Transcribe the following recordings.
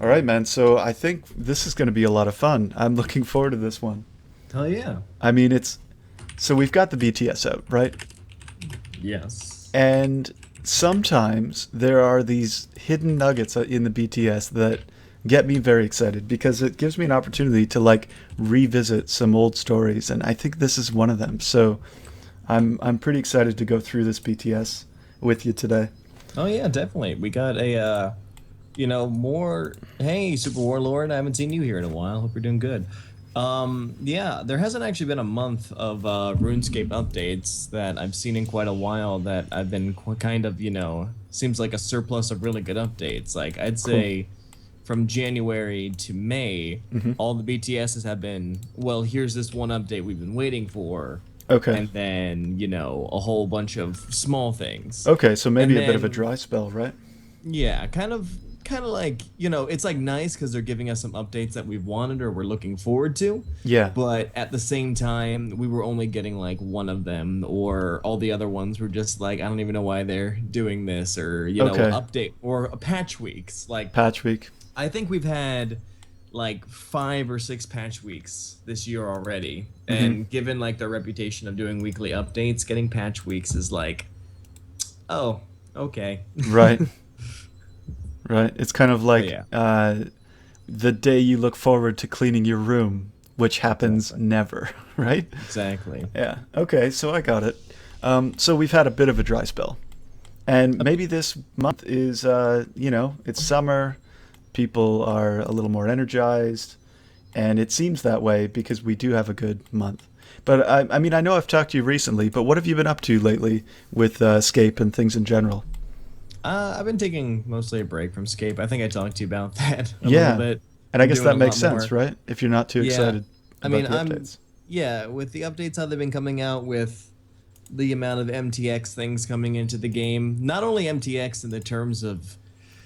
All right, man. So I think this is going to be a lot of fun. I'm looking forward to this one. Hell yeah. I mean, it's so we've got the BTS out, right? Yes. And sometimes there are these hidden nuggets in the BTS that get me very excited because it gives me an opportunity to like revisit some old stories, and I think this is one of them. So I'm pretty excited to go through this BTS with you today. Oh yeah, definitely. We got a more hey, Super Warlord, I haven't seen you here in a while. Hope you're doing good. Yeah, there hasn't actually been a month of RuneScape updates that I've seen in quite a while that I've been kind of, seems like a surplus of really good updates. Like I'd Cool. say from January to May, Hmm. all the BTSs have been, well, here's this one update we've been waiting for, Okay. and then, a whole bunch of small things. Okay, so maybe And a bit of a then dry spell, right? yeah, kind of like, it's like nice because they're giving us some updates that we've wanted or we're looking forward to. Yeah. But at the same time, we were only getting like one of them, or all the other ones were just like, I don't even know why they're doing this, or Okay. update or patch weeks. Like Patch week. I think we've had like 5 or 6 patch weeks this year already. Hmm. And given like their reputation of doing weekly updates, getting patch weeks is like, oh, okay. Right. Right. It's kind of But like yeah, the day you look forward to cleaning your room, which happens exactly. never, right? Exactly. Yeah. Okay, so I got it. So we've had a bit of a dry spell. And maybe this month is, it's summer. People are a little more energized. And it seems that way because we do have a good month. But I mean, I know I've talked to you recently, but what have you been up to lately with Scape and things in general? I've been taking mostly a break from Scape. I think I talked to you about that a little Yeah. bit. And I Been guess doing that a makes lot sense, more. right? If you're not too Yeah. excited I about mean, the updates. yeah, with the updates how they've been coming out with the amount of MTX things coming into the game. Not only MTX in the terms of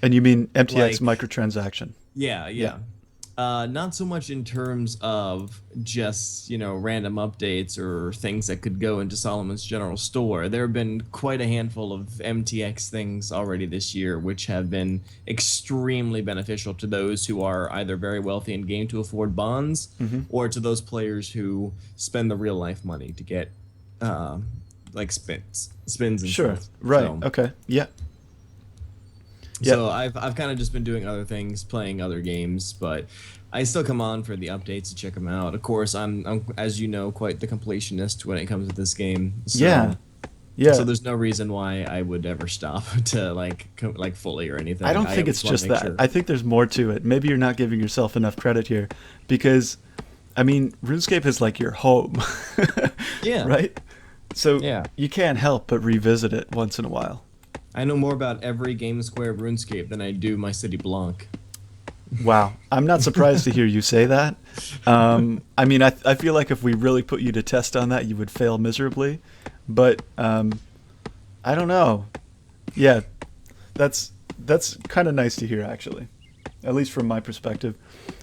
And you mean MTX like, microtransaction? yeah, Yeah. yeah. Not so much in terms of just, random updates or things that could go into Solomon's General Store. There have been quite a handful of MTX things already this year, which have been extremely beneficial to those who are either very wealthy in game to afford bonds, Hmm. or to those players who spend the real life money to get, uh, like spins and Sure. stuff. Right. Okay. Yeah. Yep. So I've kind of just been doing other things, playing other games, but I still come on for the updates to check them out. Of course, I'm as you know quite the completionist when it comes to this game. Yeah. So Yeah. there's no reason why I would ever stop to like like fully or I anything. don't I think always it's want to just make that. sure. I think there's more to it. Maybe you're not giving yourself enough credit here because, I mean, RuneScape is like your home, Yeah, right? So yeah. you can't help but revisit it once in a while. I know more about every game square of RuneScape than I do my city Blanc. Wow. I'm not surprised to hear you say that. I mean, I feel like if we really put you to test on that, you would fail miserably. But I don't know. Yeah, that's that's kind of nice to hear, actually, at least from my perspective.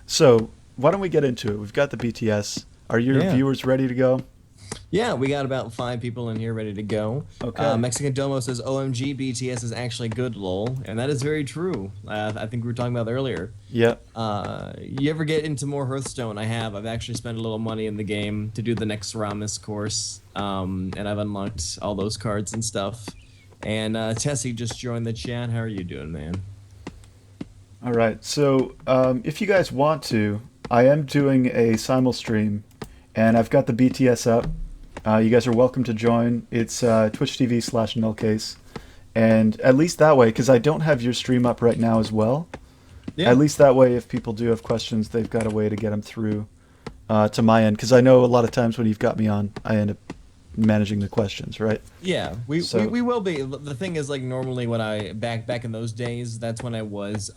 So why don't we get into it? We've got the BTS. Are your Yeah. viewers ready to go? Yeah, we got about 5 people in here ready to go. Okay. Mexican Domo says, "OMG, BTS is actually good, lol," and that is very true. I think we were talking about that earlier. Yep. You ever get into more Hearthstone? I have. I've actually spent a little money in the game to do the next Ramis course, and I've unlocked all those cards and stuff. And Tessie just joined the chat. How are you doing, man? All right. So if you guys want to, I am doing a simul stream, and I've got the BTS up. You guys are welcome to join. It's Twitch TV/nullcase. And at least that way, because I don't have your stream up right now as well, at Yeah. least that way, if people do have questions, they've got a way to get them through to my end. Because I know a lot of times when you've got me on, I end up managing the questions, right? Yeah, we, So, we will be. The thing is, like, normally when I back in those days, that's when I was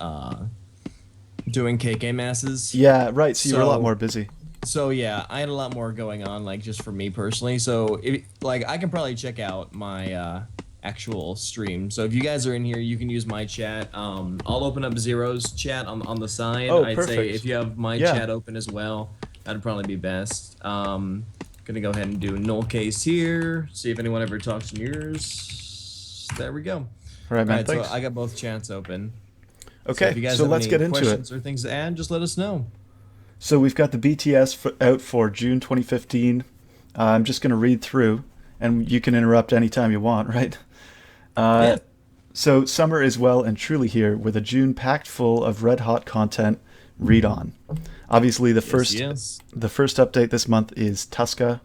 doing KK masses. yeah, right. So you were a lot So more busy. so yeah, I had a lot more going on, like just for me personally. So like I can probably check out my actual stream. So if you guys are in here, you can use my chat. I'll open up Zero's chat on the side. Oh, I'd say if perfect. you have my Yeah. chat open as well, that'd probably be best. Gonna go ahead and do null case here. See if anyone ever talks in yours. There we go. All right, All man. right, so Thanks. I got both chats open. So if Okay, you guys so have let's any get into it. questions or things to add, just let us know. So we've got the BTS out for June 2015. I'm just going to read through, and you can interrupt anytime you want, right? Uh, Yeah. so summer is well and truly here with a June packed full of red hot content. Read on. Obviously, Yes, yes. the first update this month is Tuska.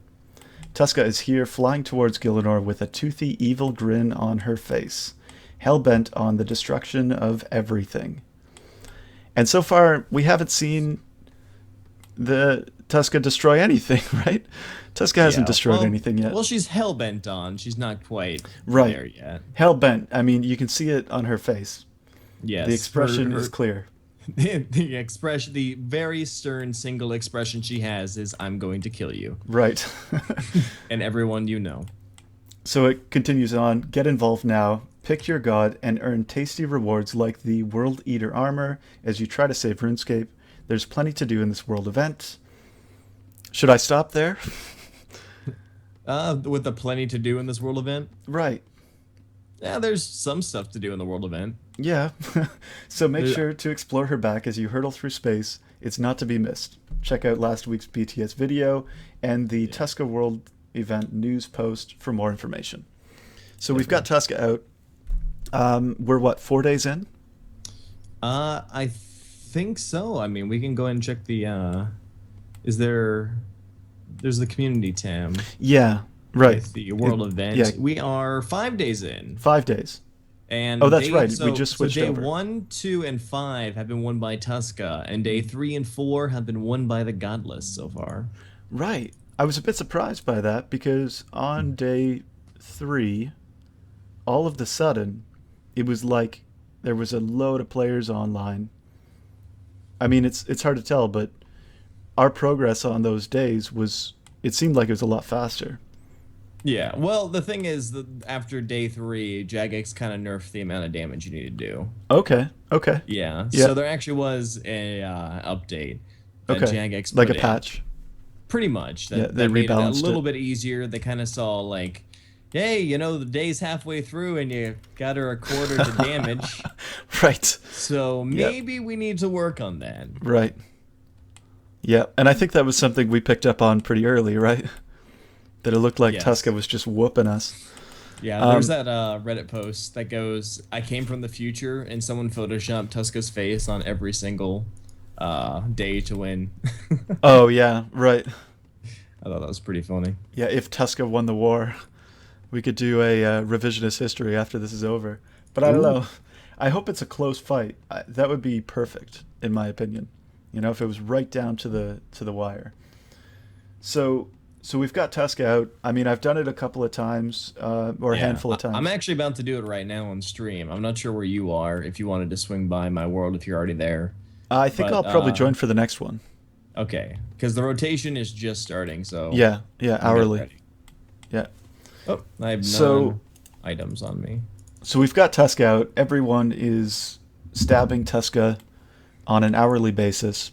Tuska is here, flying towards Gielinor with a toothy, evil grin on her face, hell bent on the destruction of everything. And so far, we haven't seen the Tuska destroy anything, right? Tuska hasn't Yeah. destroyed anything yet. Well, she's hell bent on. She's not quite Right. there yet. Hell bent. I mean, you can see it on her face. The Yes, expression is clear. the expression, the very stern single expression she has is "I'm going to kill you," Right. and everyone you know. So it continues on. Get involved now. Pick your god and earn tasty rewards like the World Eater armor as you try to save RuneScape. There's plenty to do in this world event. Should I stop there? With the plenty to do in this world event. Right. Yeah, there's some stuff to do in the world event. Yeah. So make There- sure to explore her back as you hurtle through space. It's not to be missed. Check out last week's BTS video and the Tuska World event news post for more information. So we've got Tuska out. We're what, 4 days in? I think so. I mean, we can go ahead and check the. Is there? There's the community tab. Yeah, right. With the world event. Yeah. We are 5 days in. 5 days. And Oh, that's right. We just switched day over. 1, 2, and 5 have been won by Tuska, and day 3 and 4 have been won by the Godless so far. Right. I was a bit surprised by that because on day 3, all of the sudden, it was like there was a load of players online. I mean, it's hard to tell, but our progress on those days was, it seemed like it was a lot faster. Yeah, well, the thing is that after day 3, Jagex kind of nerfed the amount of damage you need to do. Okay. Okay. Yeah, Yeah. so there actually was a update that Okay. Jagex Like put a in. patch. Pretty much. Yeah, That, they that made it a rebalanced little it. bit easier. They kind of saw like, hey, you know, the day's halfway through and you got her a quarter to damage. Right. So maybe we need to work on that. Right. Yeah, and I think that was something we picked up on pretty early, right? That it looked like Yes. Tuska was just whooping us. Yeah, there's that Reddit post that goes, I came from the future, and someone photoshopped Tuska's face on every single day to win. Oh, yeah, right. I thought that was pretty funny. Yeah, if Tuska won the war, we could do a revisionist history after this is over. But I don't Ooh. know. I hope it's a close fight. That would be perfect, in my opinion. You know, if it was right down to the wire. So we've got Tuska out. I mean, I've done it a couple of times, or a handful of times. I'm actually about to do it right now on stream. I'm not sure where you are, if you wanted to swing by my world if you're already there. I think but, I'll probably join for the next one. Okay, because the rotation is just starting, so... Yeah, get hourly. ready. Yeah. Oh, I have So- none items on me. So we've got Tuska out. Everyone is stabbing Tuska on an hourly basis.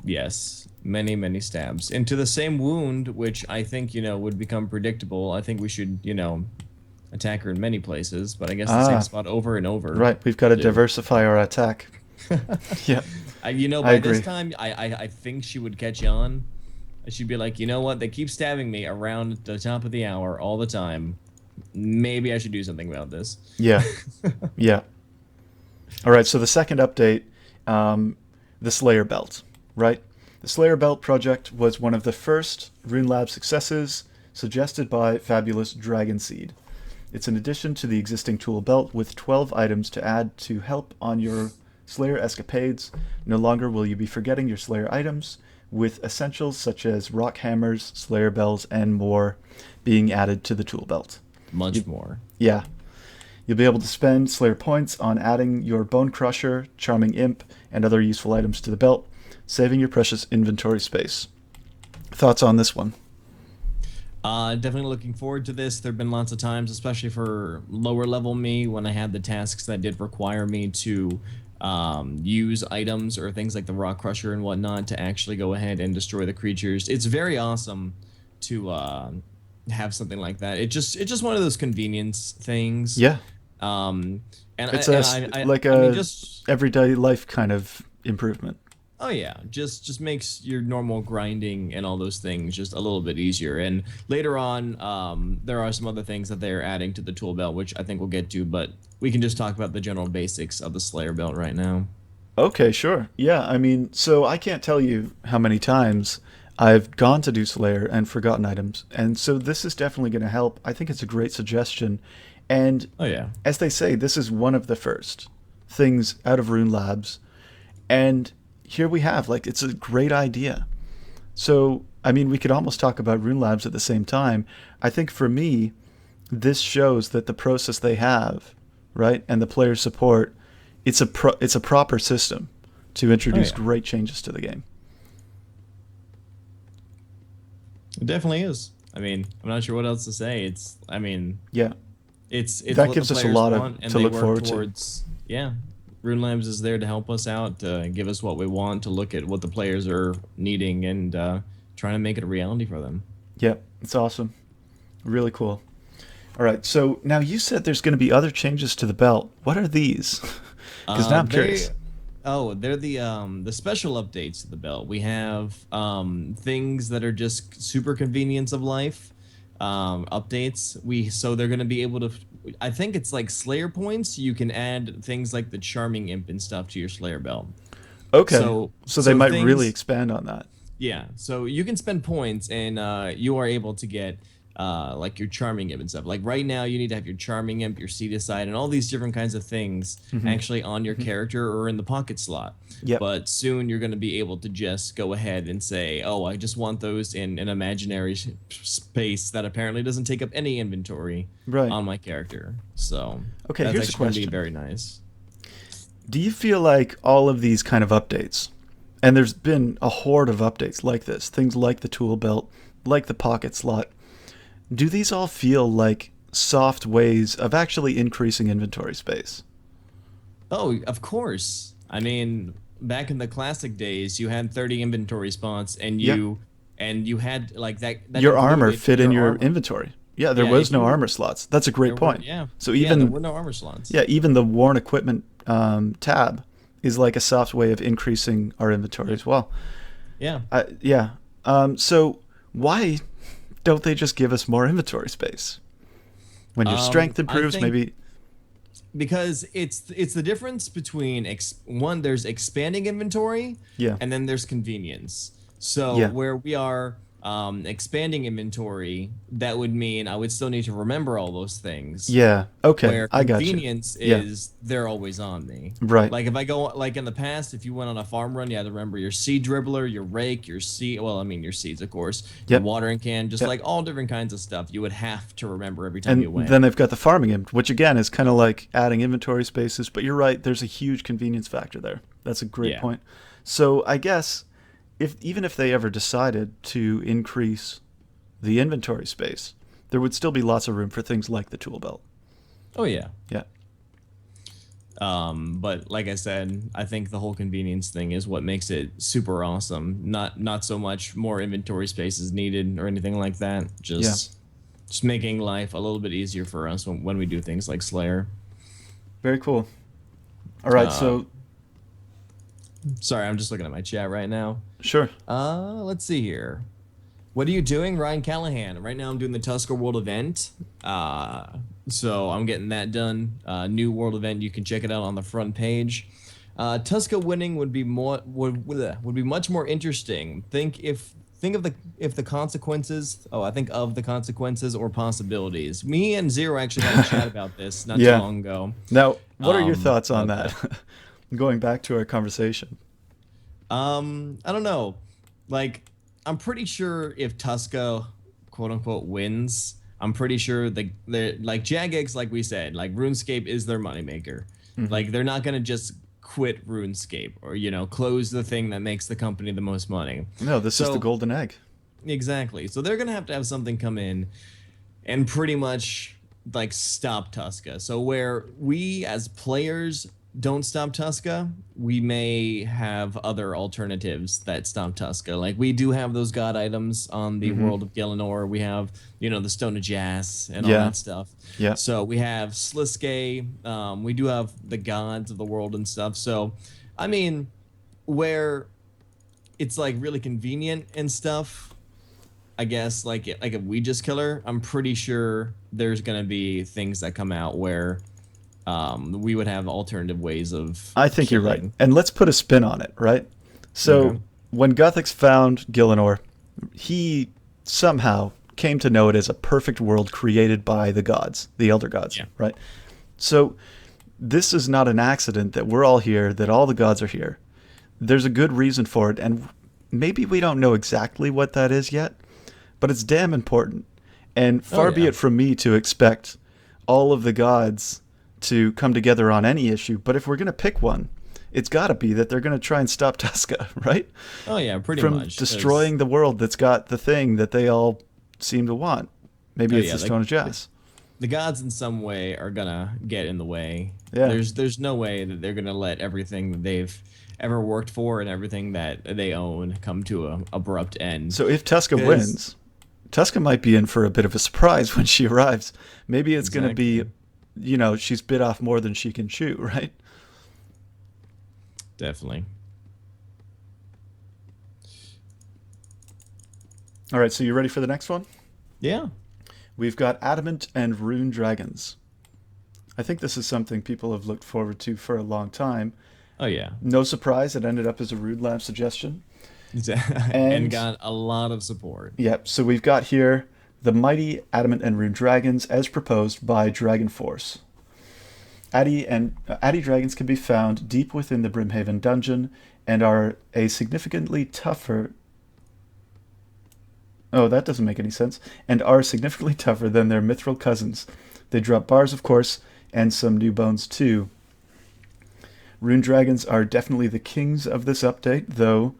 Yes, many, many stabs. Into the same wound, which I think, would become predictable. I think we should, attack her in many places, but I guess the same spot over and over. Right, we've got to do. diversify our attack. Yeah. By agree. this time, I think she would catch on. She'd be like, you know what? They keep stabbing me around the top of the hour all the time. Maybe I should do something about this. Yeah. Yeah. All right, so the second update, the Slayer Belt, right? The Slayer Belt project was one of the first Rune Lab successes suggested by Fabulous Dragonseed. It's an addition to the existing tool belt with 12 items to add to help on your Slayer escapades. No longer will you be forgetting your Slayer items, with essentials such as rock hammers, Slayer bells, and more being added to the tool belt. Much more. Yeah. You'll be able to spend Slayer points on adding your Bone Crusher, Charming Imp, and other useful items to the belt, saving your precious inventory space. Thoughts on this one? Definitely looking forward to this. There have been lots of times, especially for lower level me, when I had the tasks that did require me to use items or things like the Rock Crusher and whatnot to actually go ahead and destroy the creatures. It's very awesome to have something like that. It's just one of those convenience things. Yeah. And It's like I mean a just everyday life kind of improvement. oh yeah, just makes your normal grinding and all those things just a little bit easier. And later on, there are some other things that they're adding to the tool belt, which I think we'll get to. But we can just talk about the general basics of the Slayer belt right now. Okay, sure. Yeah, I mean, so I can't tell you how many times I've gone to do Slayer and forgotten items, and so this is definitely going to help. I think it's a great suggestion, and Oh yeah. as they say, this is one of the first things out of Rune Labs, and here we have, like, it's a great idea. So, I mean, we could almost talk about Rune Labs at the same time. I think for me, this shows that the process they have, right, and the player support, it's a proper system to Oh introduce yeah. great changes to the game. It definitely is. I mean, I'm not sure what else to say. I mean, Yeah, it's that what the gives us a players lot of want, and to they look work forward to. towards. Yeah, Rune Labs is there to help us out, to give us what we want, to look at what the players are needing, and trying to make it a reality for them. Yeah, it's awesome. Really cool. All right, so now you said there's going to be other changes to the belt. What are these? Because now I'm They curious. they're the special updates to the belt. We have things that are just super convenience of life updates. So they're gonna be able to. I think it's like Slayer points. You can add things like the Charming Imp and stuff to your Slayer belt. Okay, So so they so might really things expand on that. yeah, so you can spend points and you are able to get like your charming imp and stuff. Like right now, you need to have your charming imp, your seed aside, and all these different kinds of things Hmm. actually on your character or in the pocket slot. Yep. But soon you're going to be able to just go ahead and say, "Oh, I just want those in an imaginary space that apparently doesn't take up any inventory Right. on my character." So Okay, that's here's a actually going to be question. very nice. Do you feel like all of these kind of updates, and there's been a horde of updates like this, things like the tool belt, like the pocket slot, do these all feel like soft ways of actually increasing inventory space? Oh, of course. I mean, back in the classic days, you had 30 inventory spots, and Yeah. you had like that Your armor included fit in your your armor. inventory. Yeah, there Yeah, was if no you armor slots. That's a great there were point. yeah So yeah there even were no armor slots. yeah, even the worn equipment tab is like a soft way of increasing our inventory Yeah, as well. yeah. Yeah. So why don't they just give us more inventory space? When your strength I improves, think maybe. because it's the difference between one, there's expanding inventory, Yeah. and then there's convenience. So Yeah. where we are expanding inventory, that would mean I would still need to remember all those things, Yeah. Okay. where I got you. convenience Yeah. is they're always on me. Right. Like if I go like in the past, if you went on a farm run, you had to remember your seed dribbler, your rake, your seed. Well, I mean your seeds, of course, your Yep. watering can, just Yep. like all different kinds of stuff. You would have to remember every time And you went. then they've got the farming imp, which again is kind of like adding inventory spaces. But you're right. There's a huge convenience factor there. That's a great Yeah. point. So I guess if even if they ever decided to increase the inventory space, there would still be lots of room for things like the tool belt. Oh yeah. Yeah. But like I said, I think the whole convenience thing is what makes it super awesome. Not so much more inventory space is needed or anything like that. Yeah. Just making life a little bit easier for us when we do things like Slayer. Very cool. All right. Uh, So Sorry, I'm just looking at my chat right now. sure. Let's see here. What are you doing, Ryan Callahan? Right now, I'm doing the Tusker World event. So I'm getting that done. New world event. You can check it out on the front page. Tuska winning would be would be much more interesting. Think of the if the consequences. Oh, I think of the consequences or possibilities. Me and Zero actually had a chat about this not too Yeah. long ago. Now, what are your thoughts on About that? Going back to our conversation. I don't know. Like, I'm pretty sure if Tuska, quote unquote, wins, I'm pretty sure the like Jagex, like we said, like RuneScape is their moneymaker. Hmm. Like, they're not gonna just quit RuneScape or close the thing that makes the company the most money. No, this is the So golden egg. exactly. So they're gonna have something come in and pretty much like stop Tuska. So where we as players don't stop Tuska, we may have other alternatives that stop Tuska. Like we do have those god items on the Mm-hmm. world of Gielinor. We have, the Stone of Jas and all Yeah. that stuff. Yeah. So we have Sliske. We do have the gods of the world and stuff. So, I mean, where it's like really convenient and stuff. I guess like if we just kill her, I'm pretty sure there's gonna be things that come out where we would have alternative ways of I think you're right. killing. And let's put a spin on it, right? So Okay. when Guthix found Gielinor, he somehow came to know it as a perfect world created by the gods, the elder gods, Yeah. right? So this is not an accident that we're all here, that all the gods are here. There's a good reason for it, and maybe we don't know exactly what that is yet, but it's damn important. And Oh far be yeah. it from me to expect all of the gods to come together on any issue, but if we're going to pick one, it's got to be that they're going to try and stop Tuska, right? Oh yeah. Pretty From much. 'Cause- destroying the world that's got the thing that they all seem to want. Maybe oh it's yeah. the Stone of Jas. The gods in some way are gonna get in the way. Yeah. There's no way that they're gonna let everything that they've ever worked for and everything that they own come to a abrupt end. So if Tuska 'Cause- wins, Tuska might be in for a bit of a surprise when she arrives. Maybe it's going to be, Exactly. she's bit off more than she can chew, right? Definitely. All right, so you ready for the next one? Yeah. We've got Adamant and Rune Dragons. I think this is something people have looked forward to for a long time. Oh yeah. No surprise, it ended up as a Rude Lab suggestion. And got a lot of support. Yep, so we've got here the mighty Adamant and Rune Dragons as proposed by Dragon Force. Addy dragons can be found deep within the Brimhaven dungeon and are a significantly tougher. Oh, that doesn't make any sense. And are significantly tougher than their mithril cousins. They drop bars, of course, and some new bones too. Rune dragons are definitely the kings of this update, though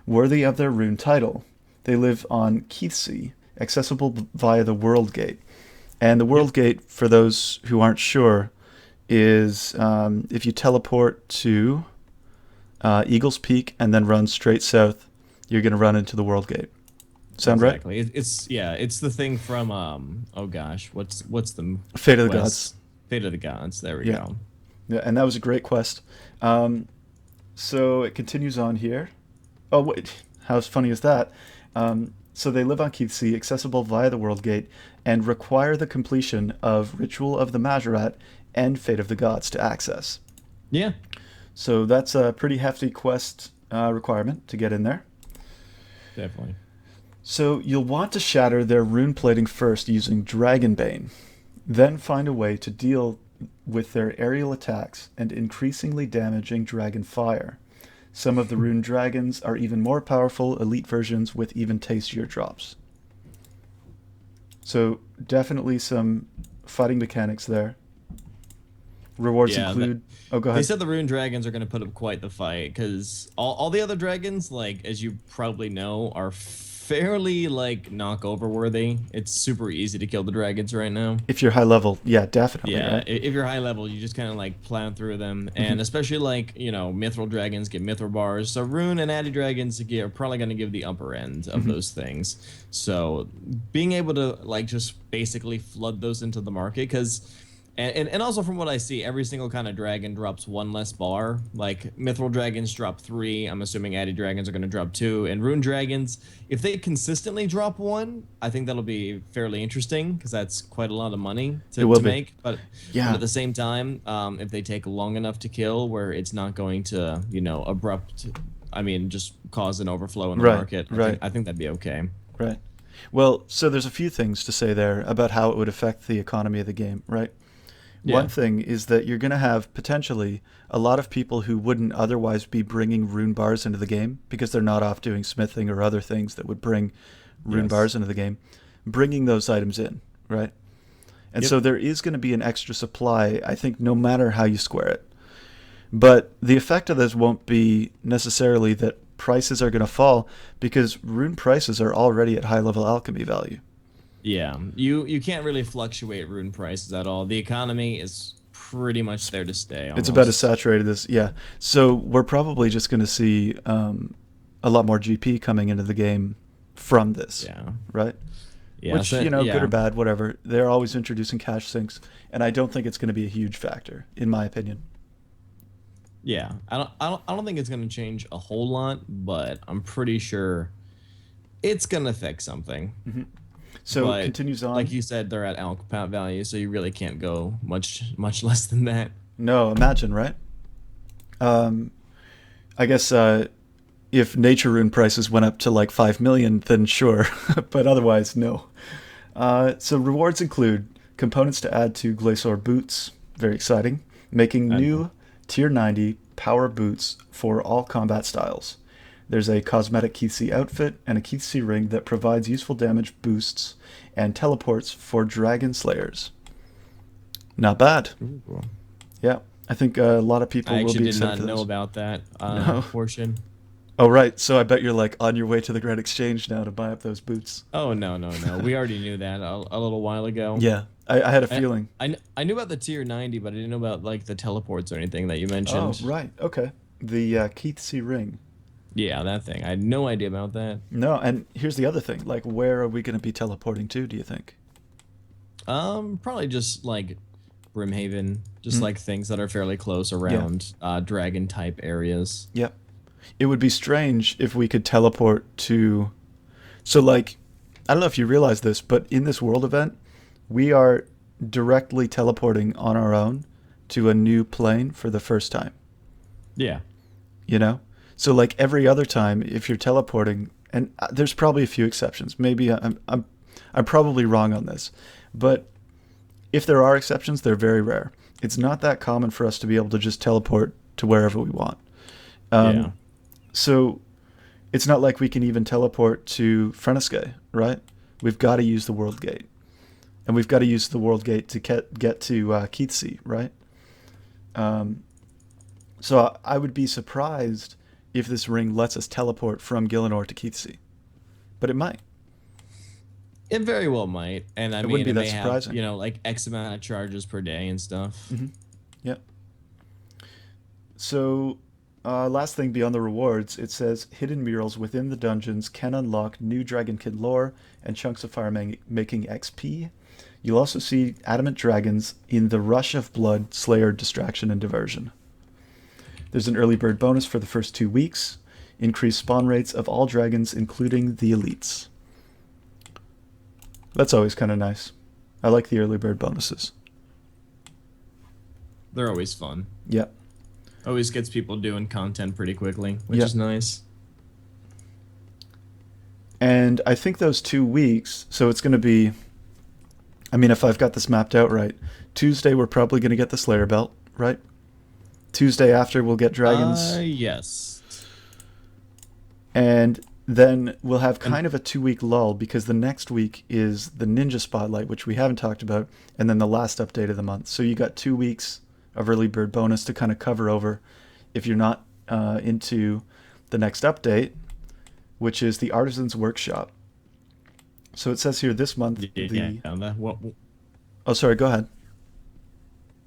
worthy of their rune title. They live on Keithsea, accessible via the World Gate. And the World Gate, for those who aren't sure, is if you teleport to Eagle's Peak and then run straight south, you're going to run into the World Gate. Sound right? Exactly. It's the thing from oh gosh, what's the Fate of the quest? Gods. Fate of the Gods. There we Yeah. go. Yeah, and that was a great quest. So it continues on here. Oh, wait. How funny is that? So they live on Keithsea, accessible via the World Gate, and require the completion of Ritual of the Majorat and Fate of the Gods to access. Yeah. So that's a pretty hefty quest requirement to get in there. Definitely. So you'll want to shatter their rune plating first using Dragonbane, then find a way to deal with their aerial attacks and increasingly damaging dragon fire. Some of the rune dragons are even more powerful elite versions with even tastier drops. So definitely some fighting mechanics there. Rewards Yeah, include... Oh, go They ahead. said the rune dragons are going to put up quite the fight because all the other dragons, like as you probably know, are fairly like knockover worthy. It's super easy to kill the dragons right now. If you're high level, yeah, definitely, Yeah, right? if you're high level, you just kind of like plow through them, and especially like mithril dragons get mithril bars. So rune and addy dragons are probably going to give the upper end of those things. So being able to like just basically flood those into the market because. And also from what I see, every single kind of dragon drops one less bar. Like mithril dragons drop 3. I'm assuming addy dragons are going to drop 2. And rune dragons, if they consistently drop 1, I think that'll be fairly interesting because that's quite a lot of money It will to be. make. But at the same time, if they take long enough to kill, where it's not going to just cause an overflow in the Right, market, right. I think that'd be okay. Right. Well, so there's a few things to say there about how it would affect the economy of the game, right? Yeah. One thing is that you're going to have potentially a lot of people who wouldn't otherwise be bringing rune bars into the game because they're not off doing smithing or other things that would bring rune Yes. bars into the game, bringing those items in, right? And Yep. so there is going to be an extra supply, I think, no matter how you square it. But the effect of this won't be necessarily that prices are going to fall because rune prices are already at high level alchemy value. Yeah, you can't really fluctuate rune prices at all. The economy is pretty much there to stay It's about as almost. saturated as, yeah. So we're probably just going to see a lot more GP coming into the game from this, Yeah. right? Yeah. Which, So you know, good or yeah. bad, whatever. They're always introducing cache syncs, and I don't think it's going to be a huge factor, in my opinion. Yeah. I don't think it's gonna change a whole lot, but I'm pretty sure it's gonna affect something. So But continues like on. you said, they're at alpha value, so you really can't go much less than that. No, imagine, right? Um, I guess if nature rune prices went up to like 5 million, then sure, but otherwise, no. So rewards include components to add to Glacier boots, very exciting, making I know. new tier 90 power boots for all combat styles. There's a cosmetic Keith C outfit and a Keith C ring that provides useful damage boosts and teleports for dragon slayers. Not bad. Ooh, cool. Yeah, I think a lot of I people will actually be did excited not for know those. about that No. portion. Oh, right. So I bet you're like on your way to the Grand Exchange now to buy up those boots. Oh no, no, no. We already knew that a little while ago. Yeah, I had a I, feeling. I knew about the tier 90, but I didn't know about like the teleports or anything that you Oh, mentioned. right. Okay. The Keith C ring. Yeah, that thing. I had no idea about that. No, and here's the other thing. Like, where are we going to be teleporting to, do you think? Probably just like Brimhaven, just Hmm. like things that are fairly close Yeah. around dragon type areas. Yep. It would be strange if we could teleport to. So, like, I don't know if you realize this, but in this world event, we are directly teleporting on our own to a new plane for the first time. Yeah. You know? So, like, every other time, if you're teleporting, and there's probably a few exceptions. Maybe I'm probably wrong on this, but if there are exceptions, they're very rare. It's not that common for us to be able to just teleport to wherever we want. Yeah. Um, so it's not like we can even teleport to Freneske, right? We've got to use the World Gate, and we've got to use the World Gate to get to Keithsea, right? Um, so I would be surprised if this ring lets us teleport from Gielinor to Keithsea, but it might. It very well might. And I It wouldn't mean, be it that may have, surprising. like X amount of charges per day and stuff. Hmm. Yeah. So, last thing beyond the rewards, it says hidden murals within the dungeons can unlock new Dragonkin lore and chunks of fire making XP. You'll also see adamant dragons in the Rush of Blood, Slayer, Distraction, and Diversion. There's an early bird bonus for the first 2 weeks. Increased spawn rates of all dragons, including the elites. That's always kind of nice. I like the early bird bonuses. They're always fun. Yep. Always gets people doing content pretty quickly, which Yep. is nice. And I think those 2 weeks, so it's going to be, I mean, if I've got this mapped out right, Tuesday we're probably going to get the Slayer belt, right? Tuesday after we'll get dragons, Yes. and then we'll have And kind of a 2 week lull because the next week is the Ninja Spotlight, which we haven't talked about, and then the last update of the month. So you got 2 weeks of early bird bonus to kind of cover over if you're not into the next update, which is the Artisan's Workshop. So it says here this month yeah, the. what? Oh, sorry. Go ahead.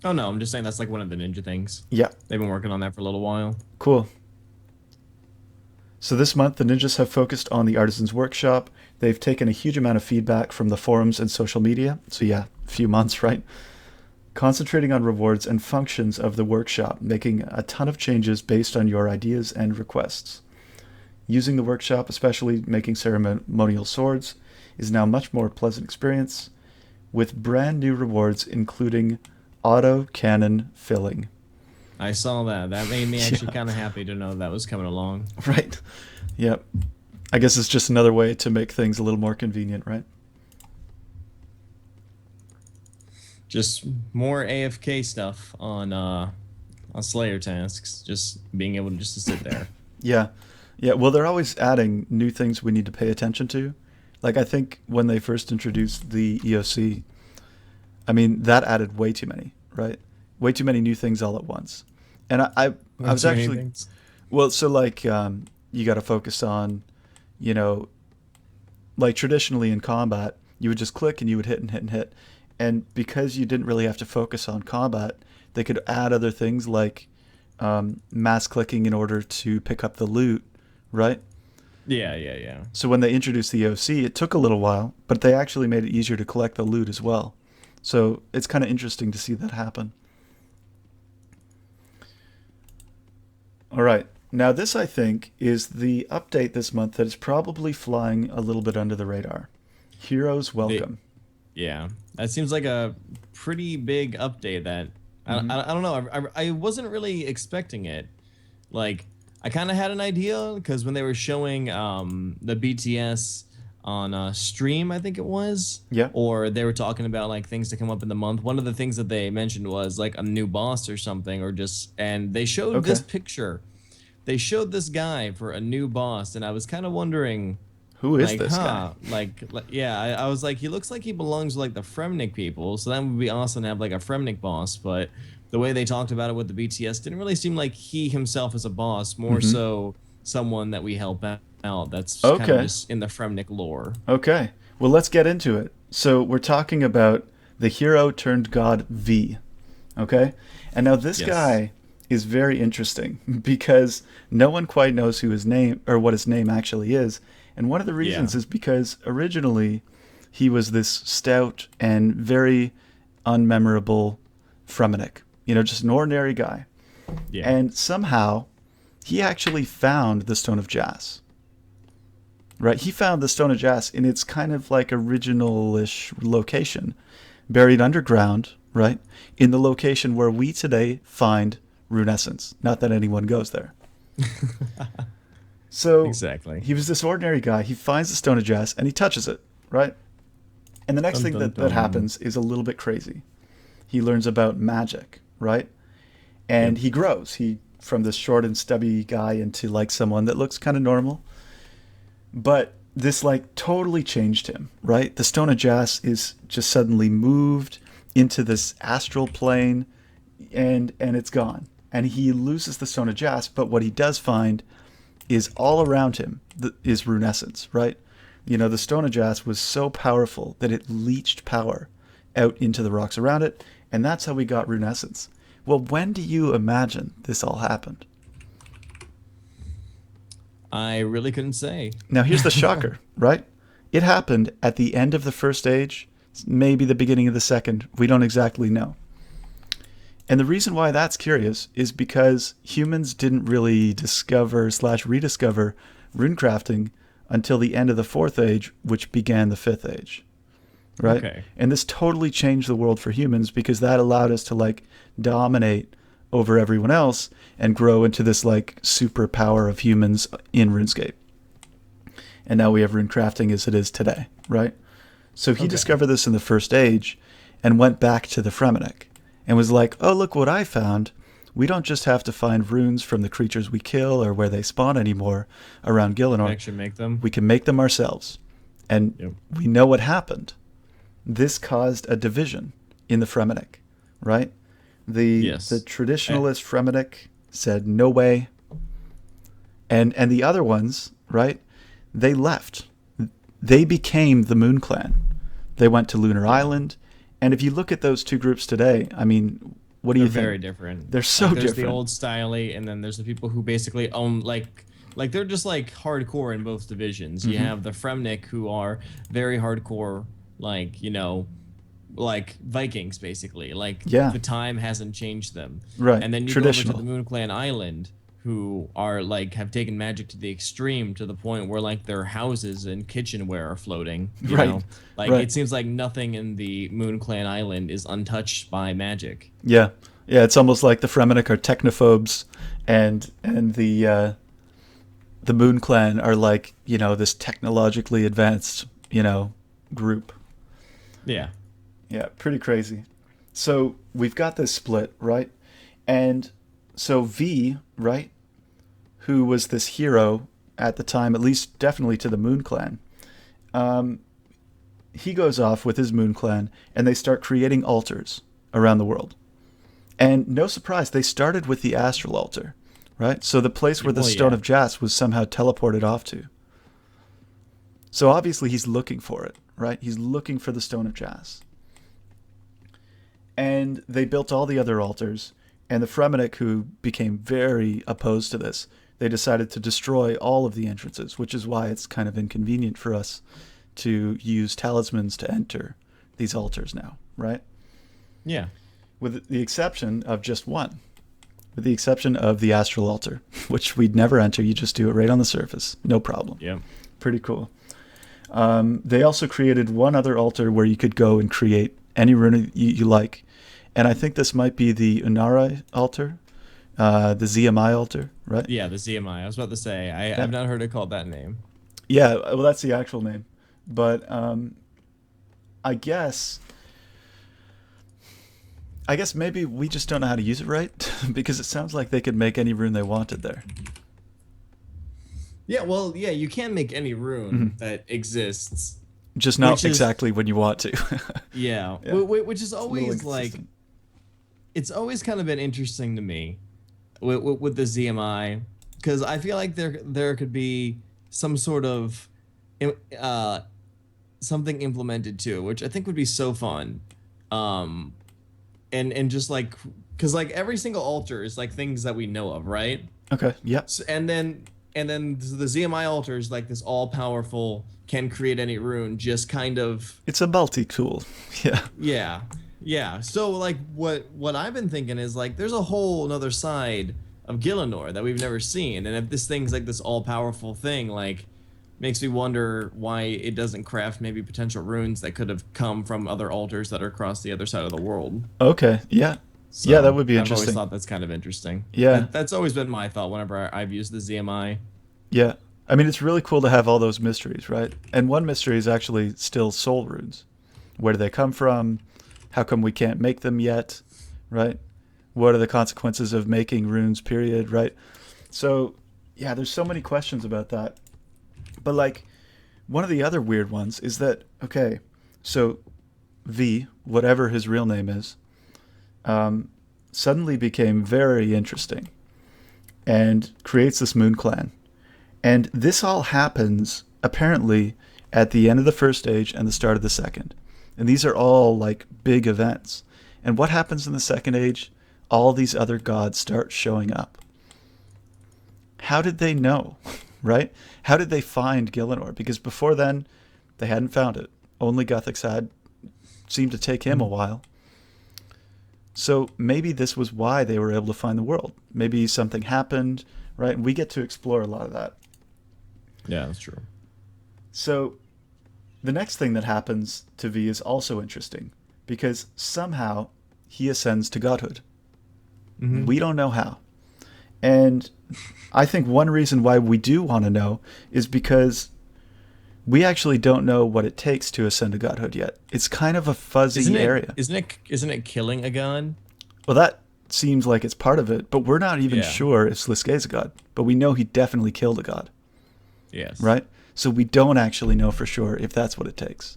Oh no, I'm just saying that's like one of the ninja things. Yeah. They've been working on that for a little while. Cool. So this month, the ninjas have focused on the Artisan's Workshop. They've taken a huge amount of feedback from the forums and social media. So yeah, a few months, right? Concentrating on rewards and functions of the workshop, making a ton of changes based on your ideas and requests. Using the workshop, especially making ceremonial swords, is now a much more pleasant experience with brand new rewards including auto cannon filling. I saw that. That made me actually Yeah. kind of happy to know that was coming along. Right. Yep. I guess it's just another way to make things a little more convenient, right? Just more AFK stuff on Slayer tasks. Just being able to just to sit there. Yeah. Yeah, well, they're always adding new things we need to pay attention to. Like, I think when they first introduced the EOC, I mean, that added way too many, right? Way too many new things all at once. And I Not was too many actually, things. well, so like, you got to focus on, you know, like traditionally in combat, you would just click and you would hit and hit and hit. And because you didn't really have to focus on combat, They could add other things like mass clicking in order to pick up the loot, right? Yeah, yeah, yeah. So when they introduced the OC, it took a little while, but they actually made it easier to collect the loot as well. So it's kind of interesting to see that happen. All right. Now this, I think, is the update this month that is probably flying a little bit under the radar. Heroes The Welcome. Yeah, that seems like a pretty big update. That Hmm. I don't know. I wasn't really expecting it. Like, I kind of had an idea because when they were showing the BTS on stream, I think it was, Yeah. or they were talking about like things to come up in the month. One of the things that they mentioned was like a new boss or something, or just, and they showed this Okay. picture. They showed this guy for a new boss, and I was kind of wondering, Who is like, this guy? yeah, I was like, he looks like he belongs to like the Fremnik people, so that would be awesome to have like a Fremnik boss. But the way they talked about it with the BTS didn't really seem like he himself is a boss, more Hmm. so someone that we help out. That's kind of Okay. just in the Fremnik lore. Okay. Well, let's get into it. So we're talking about the hero turned god V. Okay? And now this Yes. guy is very interesting because no one quite knows who his name or what his name actually is. And one of the Yeah. reasons is because originally he was this stout and very unmemorable Fremennik. Just an ordinary guy. Yeah. And somehow he actually found the Stone of Jas. Right? He found the Stone of Jas in its kind of like original-ish location, buried underground, right? In the location where we today find Runescence. Not that anyone goes there. So Exactly. he was this ordinary guy. He finds the Stone of Jas and he touches it, right? And the next Dun thing dun that dun. happens is a little bit crazy. He learns about magic, right? And Yep. he grows. He from this short and stubby guy into like someone that looks kind of normal. But this like totally changed him, right? The Stone of Jas is just suddenly moved into this astral plane and it's gone. And he loses the Stone of Jas, but what he does find is all around him is Runescence, right? The Stone of Jas was so powerful that it leached power out into the rocks around it, and that's how we got Runescence. Well, when do you imagine this all happened? I really couldn't say. Now, here's the shocker, right? It happened at the end of the first age, maybe the beginning of the second. We don't exactly know. And the reason why that's curious is because humans didn't really discover slash rediscover runecrafting until the end of the fourth age, which began the fifth age, right? Okay. And this totally changed the world for humans because that allowed us to like dominate over everyone else and grow into this like superpower of humans in RuneScape. And now we have runecrafting as it is today, right? So he Okay. discovered this in the first age and went back to the Fremennik and was like, oh, look what I found. We don't just have to find runes from the creatures we kill or where they spawn anymore around Can Gielinor. actually make them. We can make them ourselves. And Yep. we know what happened. This caused a division in the Fremennik, right? The Yes. Eh, traditionalist Fremennik said, no way. And the other ones, right? They left. They became the Moon Clan. They went to Lunar yeah. Island. And if you look at those two groups today, I mean, what do They're you think? very different. They're so Like there's the different. old styley, and then there's the people who basically own like they're just like hardcore in both divisions. You Hmm. have the Fremnik who are very hardcore, like like Vikings basically. Like Yeah, the time hasn't changed them. right. And then you go over to the Traditional. Moon Clan Island, who are like have taken magic to the extreme to the point where like their houses and kitchenware are floating. Right, Like right. it seems like nothing in the Moon Clan Island is untouched by magic. Yeah, yeah. It's almost like the Fremennik are technophobes, and the Moon Clan are like this technologically advanced group. Yeah. Yeah, pretty crazy. So we've got this split, right? And so V, right, who was this hero at the time, at least definitely to the Moon Clan, um, he goes off with his Moon Clan and they start creating altars around the world. And no surprise, they started with the Astral Altar, right? So the place where the Well, Stone yeah. of Jas was somehow teleported off to. So obviously he's looking for it, right? He's looking for the Stone of Jas. And they built all the other altars. And the Fremennik, who became very opposed to this, they decided to destroy all of the entrances, which is why it's kind of inconvenient for us to use talismans to enter these altars now, right? Yeah. With the exception of just one, with the exception of the astral altar, which we'd never enter. You just do it right on the surface, no problem. Yeah. Pretty cool. They also created one other altar where you could go and create any rune you like. And I think this might be the Unari altar, the ZMI altar, right? Yeah, the ZMI. I was about to say, I've not heard it called that name. Yeah, well, that's the actual name. But I guess maybe we just don't know how to use it right, because it sounds like they could make any rune they wanted there. Yeah, well, yeah, you can make any rune that exists. Just not Which is- exactly when you want to. Yeah, Yeah. which is It's a little always like, inconsistent. it's always kind of been interesting to me with the ZMI, because I feel like there could be some sort of something implemented too, which I think would be so fun. And just like, because like every single altar is like things that we know of, right? Okay, yep. So, and then the ZMI altar is like this all powerful, can create any rune, just kind of. It's a multi-tool. Yeah. Yeah. So like what I've been thinking is like there's a whole another side of Gielinor that we've never seen, and if this thing's like this all powerful thing, like makes me wonder why it doesn't craft maybe potential runes that could have come from other altars that are across the other side of the world. Okay, yeah. So Yeah, that would be I've always interesting. thought that's kind of interesting. Yeah. That's always been my thought whenever I've used the ZMI. Yeah. I mean, it's really cool to have all those mysteries, right? And one mystery is actually still soul runes. Where do they come from? How come we can't make them yet? Right? What are the consequences of making runes, period, right? So, yeah, there's so many questions about that. But, like, one of the other weird ones is that, okay, so V, whatever his real name is, suddenly became very interesting and creates this moon clan. And this all happens, apparently, at the end of the first age and the start of the second. And these are all, like, big events. And what happens in the second age? All these other gods start showing up. How did they know, right? How did they find Gielinor? Because before then, they hadn't found it. Only Guthics had. Seemed to take him a while. So maybe this was why they were able to find the world. Maybe something happened, right? And we get to explore a lot of that. Yeah, that's true. So the next thing that happens to V is also interesting, because somehow he ascends to godhood. Mm-hmm. We don't know how. And I think one reason why we do want to know is because we actually don't know what it takes to ascend to godhood yet. It's kind of a fuzzy area. Isn't it killing a god? Well, that seems like it's part of it, but we're not even Yeah. sure if Sliske's a god. But we know he definitely killed a god, Yes. right? So we don't actually know for sure if that's what it takes,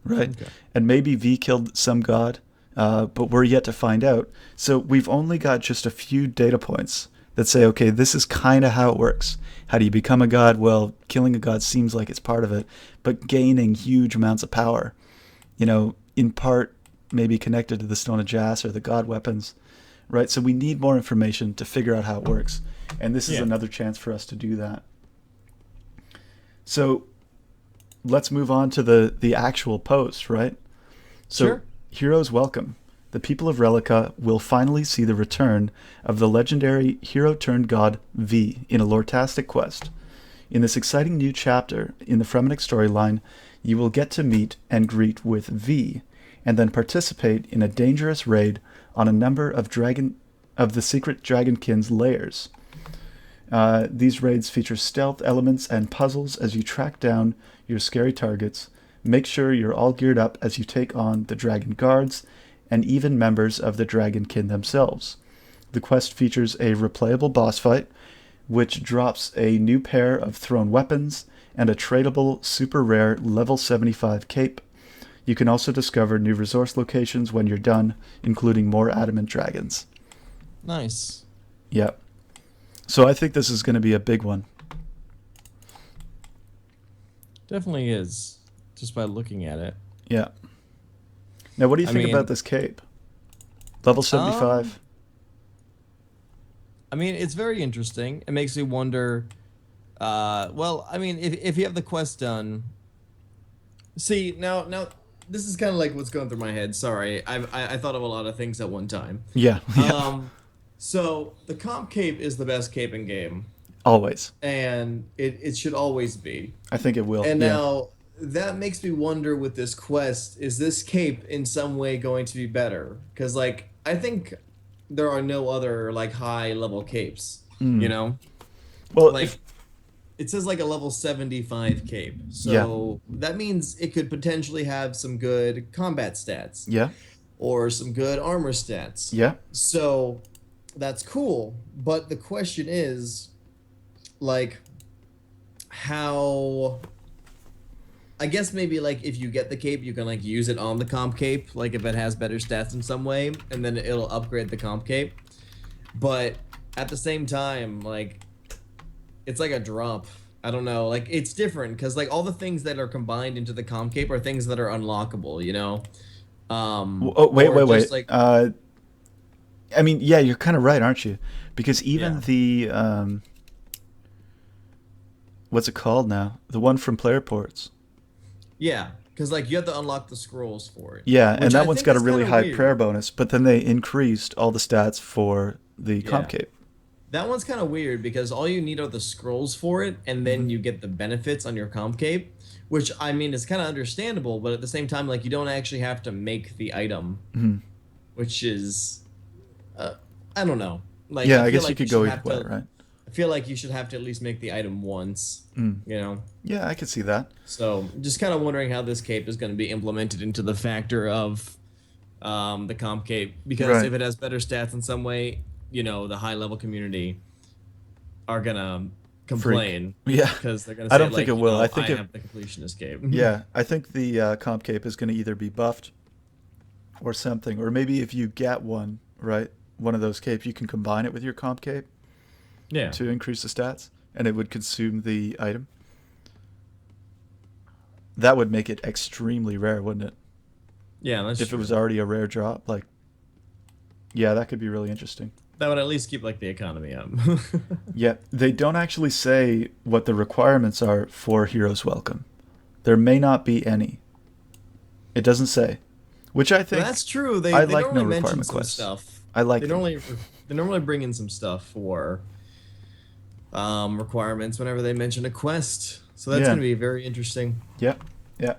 right? Okay. And maybe V killed some god, but we're yet to find out. So we've only got just a few data points that say, okay, this is kind of how it works. How do you become a god? Well, killing a god seems like it's part of it, but gaining huge amounts of power, in part maybe connected to the Stone of Jas or the god weapons, right? So we need more information to figure out how it works. And this is Yeah. another chance for us to do that. So let's move on to the actual post, right? So Sure. Heroes welcome. The people of Relica will finally see the return of the legendary hero-turned-god V in a lore-tastic quest. In this exciting new chapter in the Fremennik storyline, you will get to meet and greet with V, and then participate in a dangerous raid on a number of the secret Dragonkin's lairs. These raids feature stealth elements and puzzles as you track down your scary targets. Make sure you're all geared up as you take on the Dragon Guards and even members of the Dragonkin themselves. The quest features a replayable boss fight, which drops a new pair of thrown weapons and a tradable super rare level 75 cape. You can also discover new resource locations when you're done, including more adamant dragons. Nice. Yep. So I think this is going to be a big one. Definitely is, just by looking at it. Yeah. Now, what do you I think mean- about this cape? Level Um, 75. I mean, it's very interesting. It makes me wonder. Well, I mean, if you have the quest done, see now this is kind of like what's going through my head. Sorry, I thought of a lot of things at one time. Yeah, yeah. Um, so the comp cape is the best cape in game, Always. and it should always be. I think it will. And Yeah. now that makes me wonder with this quest, is this cape in some way going to be better? Because like I think there are no other like high level capes, you Mm. know? Well, if Like it says like a level 75 cape. yeah, So that means it could potentially have some good combat stats yeah, or some good armor stats. yeah, So that's cool, but the question is like how I guess maybe like if you get the cape, you can like use it on the comp cape, like if it has better stats in some way, and then it'll upgrade the comp cape. But at the same time, like it's like a drop. I don't know, like it's different because like all the things that are combined into the comp cape are things that are unlockable, you know, Oh, wait, or wait, just wait. like I mean, yeah, you're kind of right, aren't you? Because even yeah, the what's it called now? The one from Player Ports. yeah, because like you have to unlock the scrolls for it, Yeah, and which that I one's think got a is kind really of high prayer weird. bonus, but then they increased all the stats for the comp Yeah. cape. That one's kind of weird because all you need are the scrolls for it, and Hmm. then you get the benefits on your comp cape, which I mean is kind of understandable, but at the same time, like you don't actually have to make the item, Hmm. which is, uh, I don't know. Like Yeah, I I feel guess you like you could should go either have way, to. right? I feel like you should have to at least make the item once, Mm. you know. Yeah, I could see that. So just kind of wondering how this cape is going to be implemented into the factor of the comp cape, because Right. if it has better stats in some way, you know, the high level community are gonna Freak. complain Yeah. because they're gonna I say don't think it like, you will. I know, think I it. have the completion escape. Yeah, I think the comp cape is going to either be buffed or something, or maybe if you get one, right, one of those capes, you can combine it with your comp cape Yeah, to increase the stats, and it would consume the item. That would make it extremely rare, wouldn't it? yeah, that's If it was true. already a rare drop, like, yeah, that could be really interesting. That would at least keep like the economy up. Yeah, they don't actually say what the requirements are for Heroes Welcome. There may not be any. It doesn't say, which I think That's true. I They like no normally mention requirement some quests. stuff. I like They them. normally they normally bring in some stuff for requirements whenever they mention a quest. So that's Yeah, gonna be very interesting. yeah, yeah.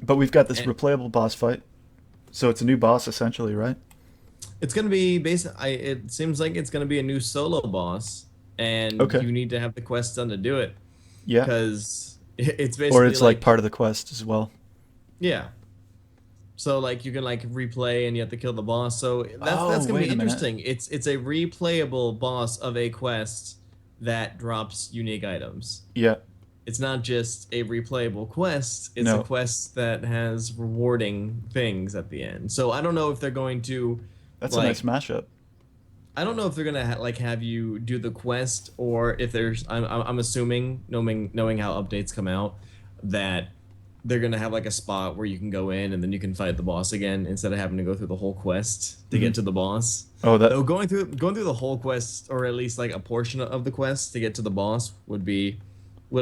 But we've got this And replayable boss fight, so it's a new boss essentially, right? it's gonna be based. It seems like it's gonna be a new solo boss, and Okay. you need to have the quest done to do it Yeah. because it's Or basically it's like like part of the quest as well. yeah. So like you can like replay and you have to kill the boss. So Oh, that's gonna be wait a minute. interesting. It's a replayable boss of a quest that drops unique items. Yeah. It's not just a replayable quest. It's a No. quest that has rewarding things at the end. So I don't know if they're going to That's a nice like mashup. I don't know if they're gonna like have you do the quest or if there's I'm assuming knowing how updates come out that they're gonna have like a spot where you can go in and then you can fight the boss again instead of having to go through the whole quest to Hmm. get to the boss. Oh, that. Though going through the whole quest or at least like a portion of the quest to get to the boss would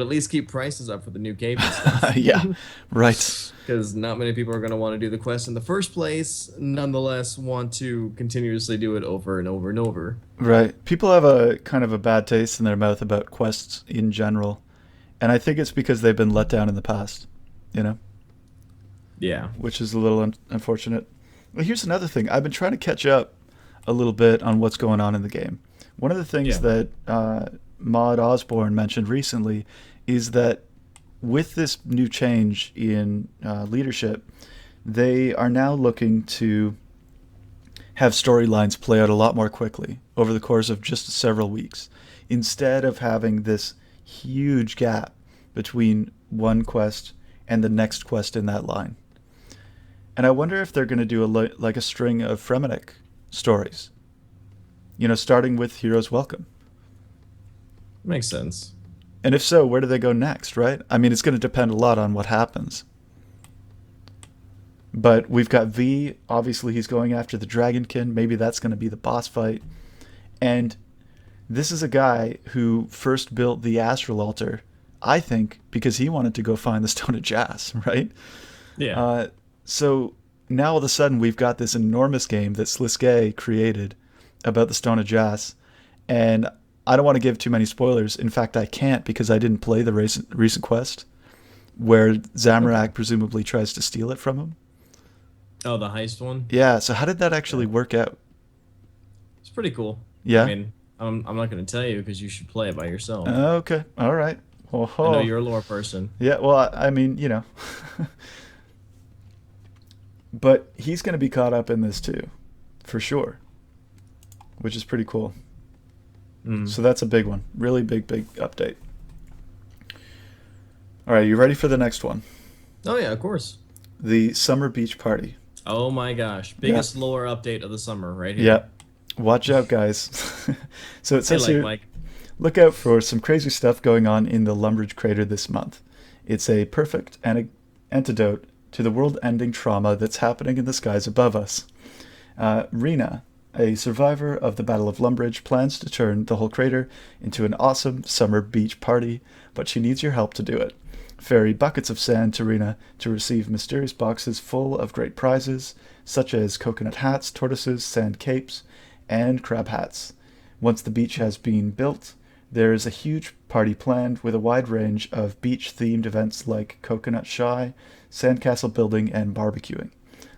at least keep prices up for the new cape and stuff. Yeah. Right. Because not many people are going to want to do the quest in the first place, nonetheless want to continuously do it over and over and over. Right. People have a kind of a bad taste in their mouth about quests in general, and I think it's because they've been let down in the past. You know, Yeah. which is a little unfortunate. Well, here's another thing. I've been trying to catch up a little bit on what's going on in the game. One of the things Yeah. that Maud Osborne mentioned recently is that with this new change in leadership, they are now looking to have storylines play out a lot more quickly over the course of just several weeks, instead of having this huge gap between one quest and the next quest in that line. And I wonder if they're going to do like a string of Fremennik stories, starting with Heroes Welcome. Makes sense. And if so, where do they go next, right? I mean, it's going to depend a lot on what happens. But we've got V. Obviously, he's going after the Dragonkin. Maybe that's going to be the boss fight. And this is a guy who first built the Astral Altar, I think, because he wanted to go find the Stone of Jas, right? Yeah. Uh, so now all of a sudden we've got this enormous game that Sliske created about the Stone of Jas, and I don't want to give too many spoilers. In fact, I can't because I didn't play the recent quest where Okay. Zamorak presumably tries to steal it from him. Oh, the heist one. Yeah, so how did that actually Yeah, work out? it's pretty cool. I Yeah? mean, I'm not going to tell you because you should play it by yourself. Okay, all right. Oh, I know oh. you're a lore person. Yeah, well, I mean, but he's going to be caught up in this too, for sure, which is pretty cool. Mm. So that's a big one. Really big, big update. All right, you ready for the next one? Oh yeah, of course. The Summer Beach Party. Oh my gosh, Yeah. biggest lore update of the summer right here. Yeah. Watch out, guys. So it Hey, says like here, Mike. look out for some crazy stuff going on in the Lumbridge crater this month. It's a perfect antidote to the world-ending trauma that's happening in the skies above us. Rena, a survivor of the Battle of Lumbridge, plans to turn the whole crater into an awesome summer beach party, but she needs your help to do it. Ferry buckets of sand to Rena to receive mysterious boxes full of great prizes, such as coconut hats, tortoises, sand capes, and crab hats. Once the beach has been built, there is a huge party planned with a wide range of beach-themed events like coconut shy, sandcastle building, and barbecuing.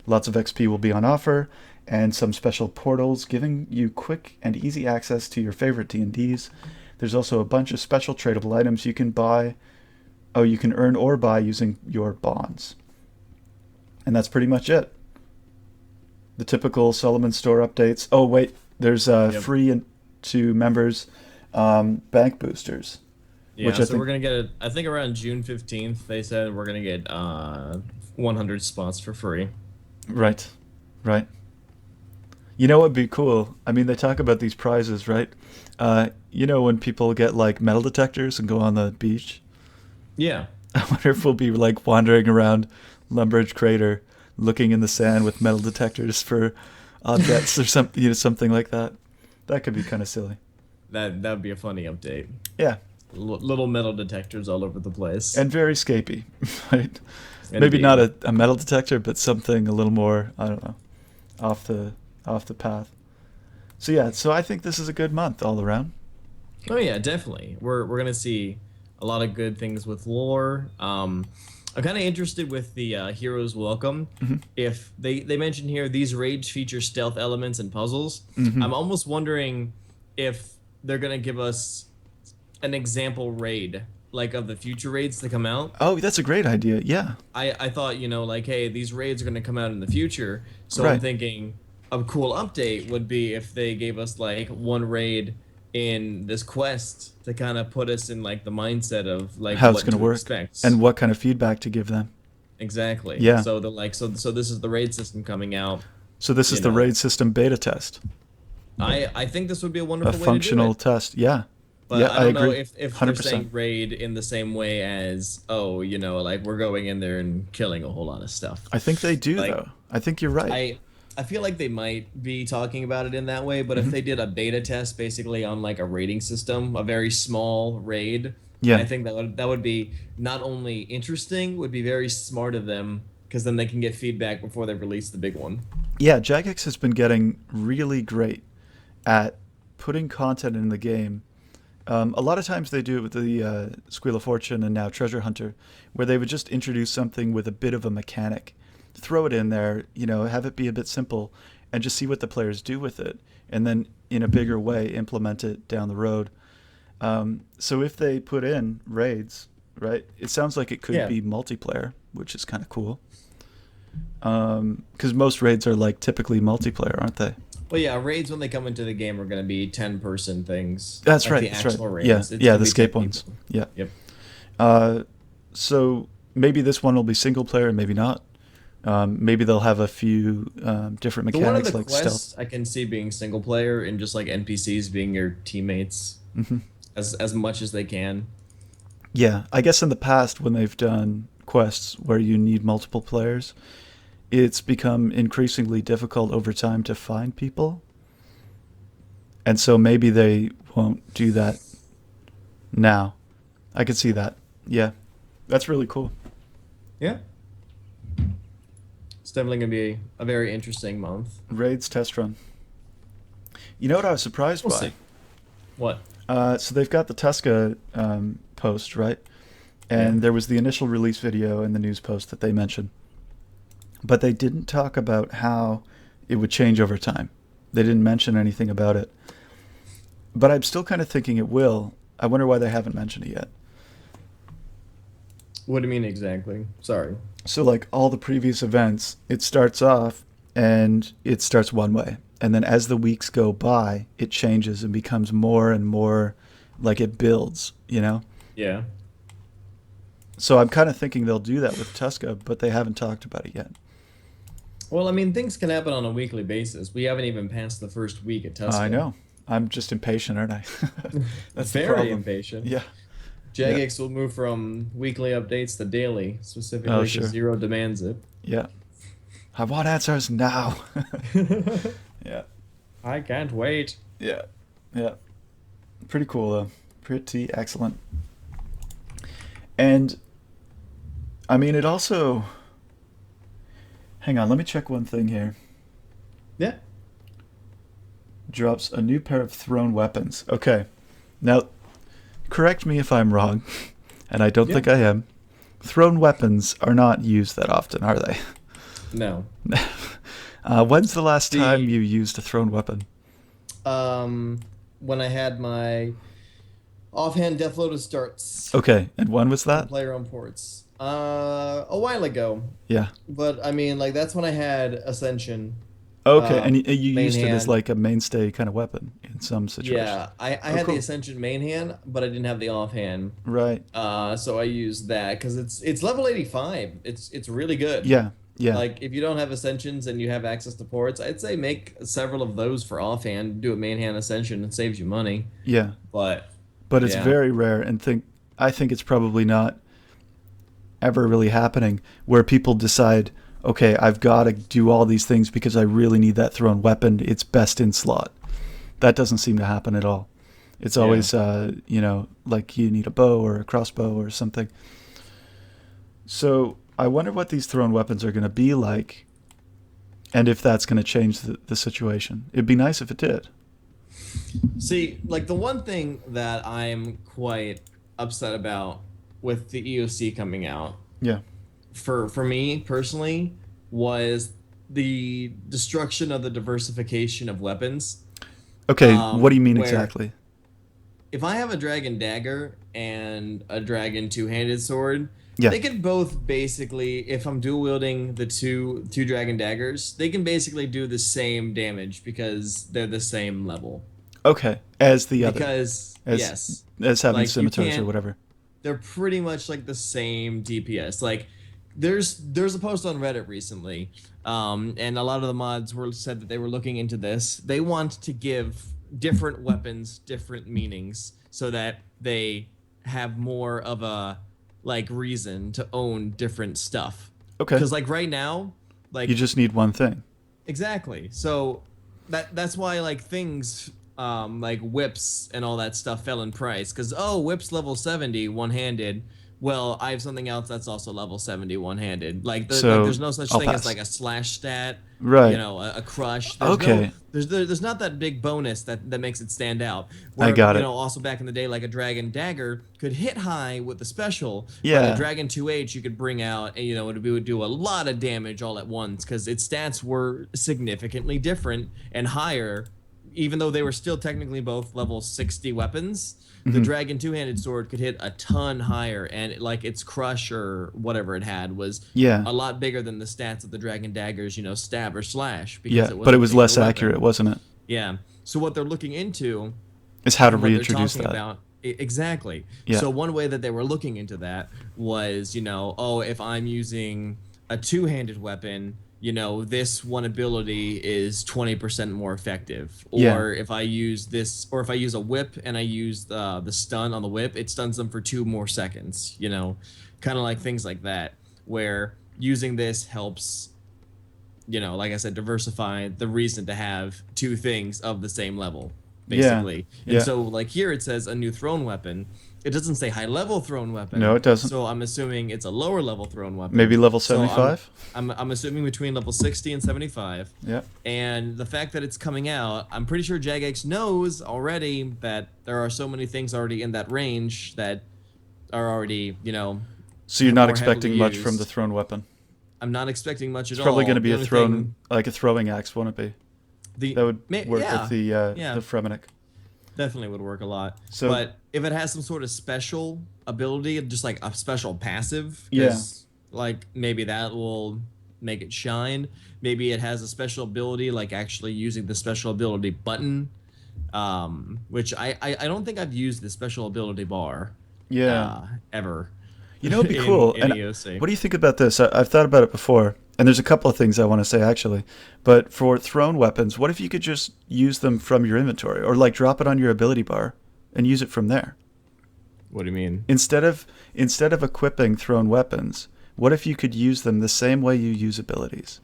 Lots of XP will be on offer, and some special portals giving you quick and easy access to your favorite D&Ds. There's also a bunch of special tradable items you can buy. Oh, you can earn or buy using your bonds. And that's pretty much it. The typical Solomon store updates. Oh, wait, there's Yep. free to members bank boosters, which Yeah, I so think, we're gonna get it. I think around June 15th, they said we're gonna get 100 spots for free. right, right. You know what'd be cool? I mean, they talk about these prizes, right? When people get like metal detectors and go on the beach? Yeah, I wonder if we'll be like wandering around Lumbridge Crater looking in the sand with metal detectors for objects or something, something like that. That could be kind of silly. that would be a funny update. Yeah, Little metal detectors all over the place. and very scapey, right? Maybe not Indeed. a metal detector, but something a little more, I don't know, off the off the path. So yeah, so I think this is a good month all around. Oh yeah, definitely. We're gonna see a lot of good things with lore. I'm kind of interested with the heroes welcome. Hmm. If they mentioned here these raids feature stealth elements and puzzles, Hmm. I'm almost wondering if they're gonna give us an example raid like of the future raids to come out. Oh, that's a great idea. Yeah, I thought, like, hey, these raids are going to come out in the future. So I'm right. thinking a cool update would be if they gave us like one raid in this quest to kind of put us in like the mindset of like How it's what going to to work expect. and what kind of feedback to give them. Exactly. Yeah. So the like so this is the raid system coming out, So this is you the know. raid system beta test, I think this would be a a wonderful way to do functional it. test. Yeah, But yeah, I I don't know agree, if they're 100%. saying raid in the same way as, oh, like we're going in there and killing a whole lot of stuff. I think they do Like though. I think you're right. I feel like they might be talking about it in that way, but if Hmm. they did a beta test basically on like a rating system, a very small raid, I Yeah, think that would be not only interesting, would be very smart of them because then they can get feedback before they release the big one. yeah. Jagex has been getting really great at putting content in the game. A lot of times they do it with the Squeal of Fortune and now Treasure Hunter, where they would just introduce something with a bit of a mechanic, throw it in there, have it be a bit simple, and just see what the players do with it, and then in a bigger way implement it down the road. So if they put in raids, right, it sounds like it could Yeah. be multiplayer, which is kind of cool. Because most raids are like typically multiplayer, aren't they? Well, yeah, raids when they come into the game are going to be 10-person things. That's Like right. the That's right. actual Yeah, raids. It's yeah. going The to be 10 scape people. ones. Yeah. Yep. Uh, so maybe this one will be single player, maybe not. Maybe they'll have a few different So one of mechanics the like stealth. quests I can see being single player and just like NPCs being your teammates Hmm. as much as they can. Yeah, I guess in the past when they've done quests where you need multiple players, it's become increasingly difficult over time to find people. And so maybe they won't do that now. I could see that. Yeah. That's really cool. Yeah, it's definitely gonna be a very interesting month. Raids test run. You know what I was surprised We'll by? see. What? So they've got the Tuska post, right? Yeah. And there was the initial release video and the news post that they mentioned. But they didn't talk about how it would change over time. They didn't mention anything about it. But I'm still kind of thinking it will. I wonder why they haven't mentioned it yet. What do you mean exactly? Sorry. So, like all the previous events, it starts off and it starts one way. And then as the weeks go by, it changes and becomes more and more like it builds, you know? Yeah. So I'm kind of thinking they'll do that with Tuska, but they haven't talked about it yet. Well, I mean, things can happen on a weekly basis. We haven't even passed the first week at Tuska. I know. I'm just impatient, aren't I? That's the Very problem. impatient. Yeah. Jagex will move from weekly updates to daily, specifically Oh, because sure. Zero demands it. Yeah. I want answers now. Yeah. I can't wait. Yeah. Yeah. Pretty cool, though. Pretty excellent. And, I mean, it also. Hang on, let me check one thing here. Yeah. Drops a new pair of thrown weapons. Okay. Now, correct me if I'm wrong, and I don't Yeah. think I am. Thrown weapons are not used that often, are they? No. When's the last The- time you used a thrown weapon? When I had my offhand Death Lotus starts Okay, and when was that? player on ports. A while ago. Yeah. But I mean, like that's when I had Ascension. Okay, and you main used it as hand. like a mainstay kind of weapon in some situations. Yeah, I Oh, had cool. the Ascension main hand, but I didn't have the offhand. Right. So I used that because it's level 85. It's really good. Yeah. Yeah. Like if you don't have Ascensions and you have access to ports, I'd say make several of those for offhand. Do a main hand Ascension, it saves you money. Yeah. But But it's yeah. very rare, and I think it's probably not ever really happening where people decide, okay, I've got to do all these things because I really need that thrown weapon. It's best in slot. That doesn't seem to happen at all. It's always, like you need a bow or a crossbow or something. So I wonder what these thrown weapons are going to be like, and if that's going to change the situation. It'd be nice if it did. See, like the one thing that I'm quite upset about with the EOC coming out, Yeah. for me personally, was the destruction of the diversification of weapons. Okay, what do you mean where exactly? if I have a dragon dagger and a dragon two-handed sword, Yeah. they can both basically, if I'm dual wielding the two dragon daggers, they can basically do the same damage because they're the same level. Okay, as the other. Because As, yes, as having like, you scimitars or can't- whatever. they're pretty much like the same DPS. Like there's a post on Reddit recently, and a lot of the mods said that they were looking into this. They want to give different weapons different meanings so that they have more of a like reason to own different stuff. Okay. Because like right now, like You just need one thing. exactly. So that's why like things like whips and all that stuff fell in price because whips level 70 one-handed. Well, I have something else that's also level 70 one-handed. Like, So, there's no such I'll thing pass. as like a slash stat, Right. you know, a crush. There's Okay. there's not that big bonus that makes it stand out. I got you it. know, also back in the day, like a dragon dagger could hit high with the special. Yeah. But a dragon 2H you could bring out, and you know, it would do a lot of damage all at once because its stats were significantly different and higher, even though they were still technically both level 60 weapons. The dragon two-handed sword could hit a ton higher, and like its crush or whatever it had was Yeah. a lot bigger than the stats of the dragon daggers, you know, stab or slash. Because Yeah, but it was a less bigger accurate, weapon. wasn't it? Yeah. So what they're looking into Is how to and what they're reintroduce talking that. about exactly. Yeah. So one way that they were looking into that was, you know, if I'm using a two-handed weapon, you know, this one ability is 20% more effective. Or Yeah. if I use this, or if I use a whip and I use the stun on the whip, it stuns them for 2 more seconds. You know, kind of like things like that, where using this helps like I said, diversify the reason to have two things of the same level, Yeah. basically. And Yeah. so, like here, it says a new thrown weapon. It doesn't say high level thrown No, weapon, it doesn't. so I'm assuming it's a lower level thrown Maybe weapon. level So I'm 75? I'm I'm assuming between level 60 and 75. Yeah. And the fact that it's coming out, I'm pretty sure Jagex knows already that there are so many things already in that range that are already, So you're not more heavily expecting much from the used. thrown weapon. I'm not expecting much It's at probably going all. to be The a only thrown, thing, like a throwing axe, won't it be? That would work with yeah, the yeah, Fremenic. definitely would work a lot. So But if it has some sort of special ability, just like a special passive, yeah. because like maybe that will make it shine. Maybe it has a special ability, like actually using the special ability button, which I don't think I've used the special ability bar, Yeah. ever, It'd be cool. in And EOC. what do you think about this? I've thought about it before, and there's a couple of things I want to say actually. But for thrown weapons, what if you could just use them from your inventory, or like drop it on your ability bar and use it from there What do you mean? instead of equipping thrown weapons? What if you could use them the same way you use abilities?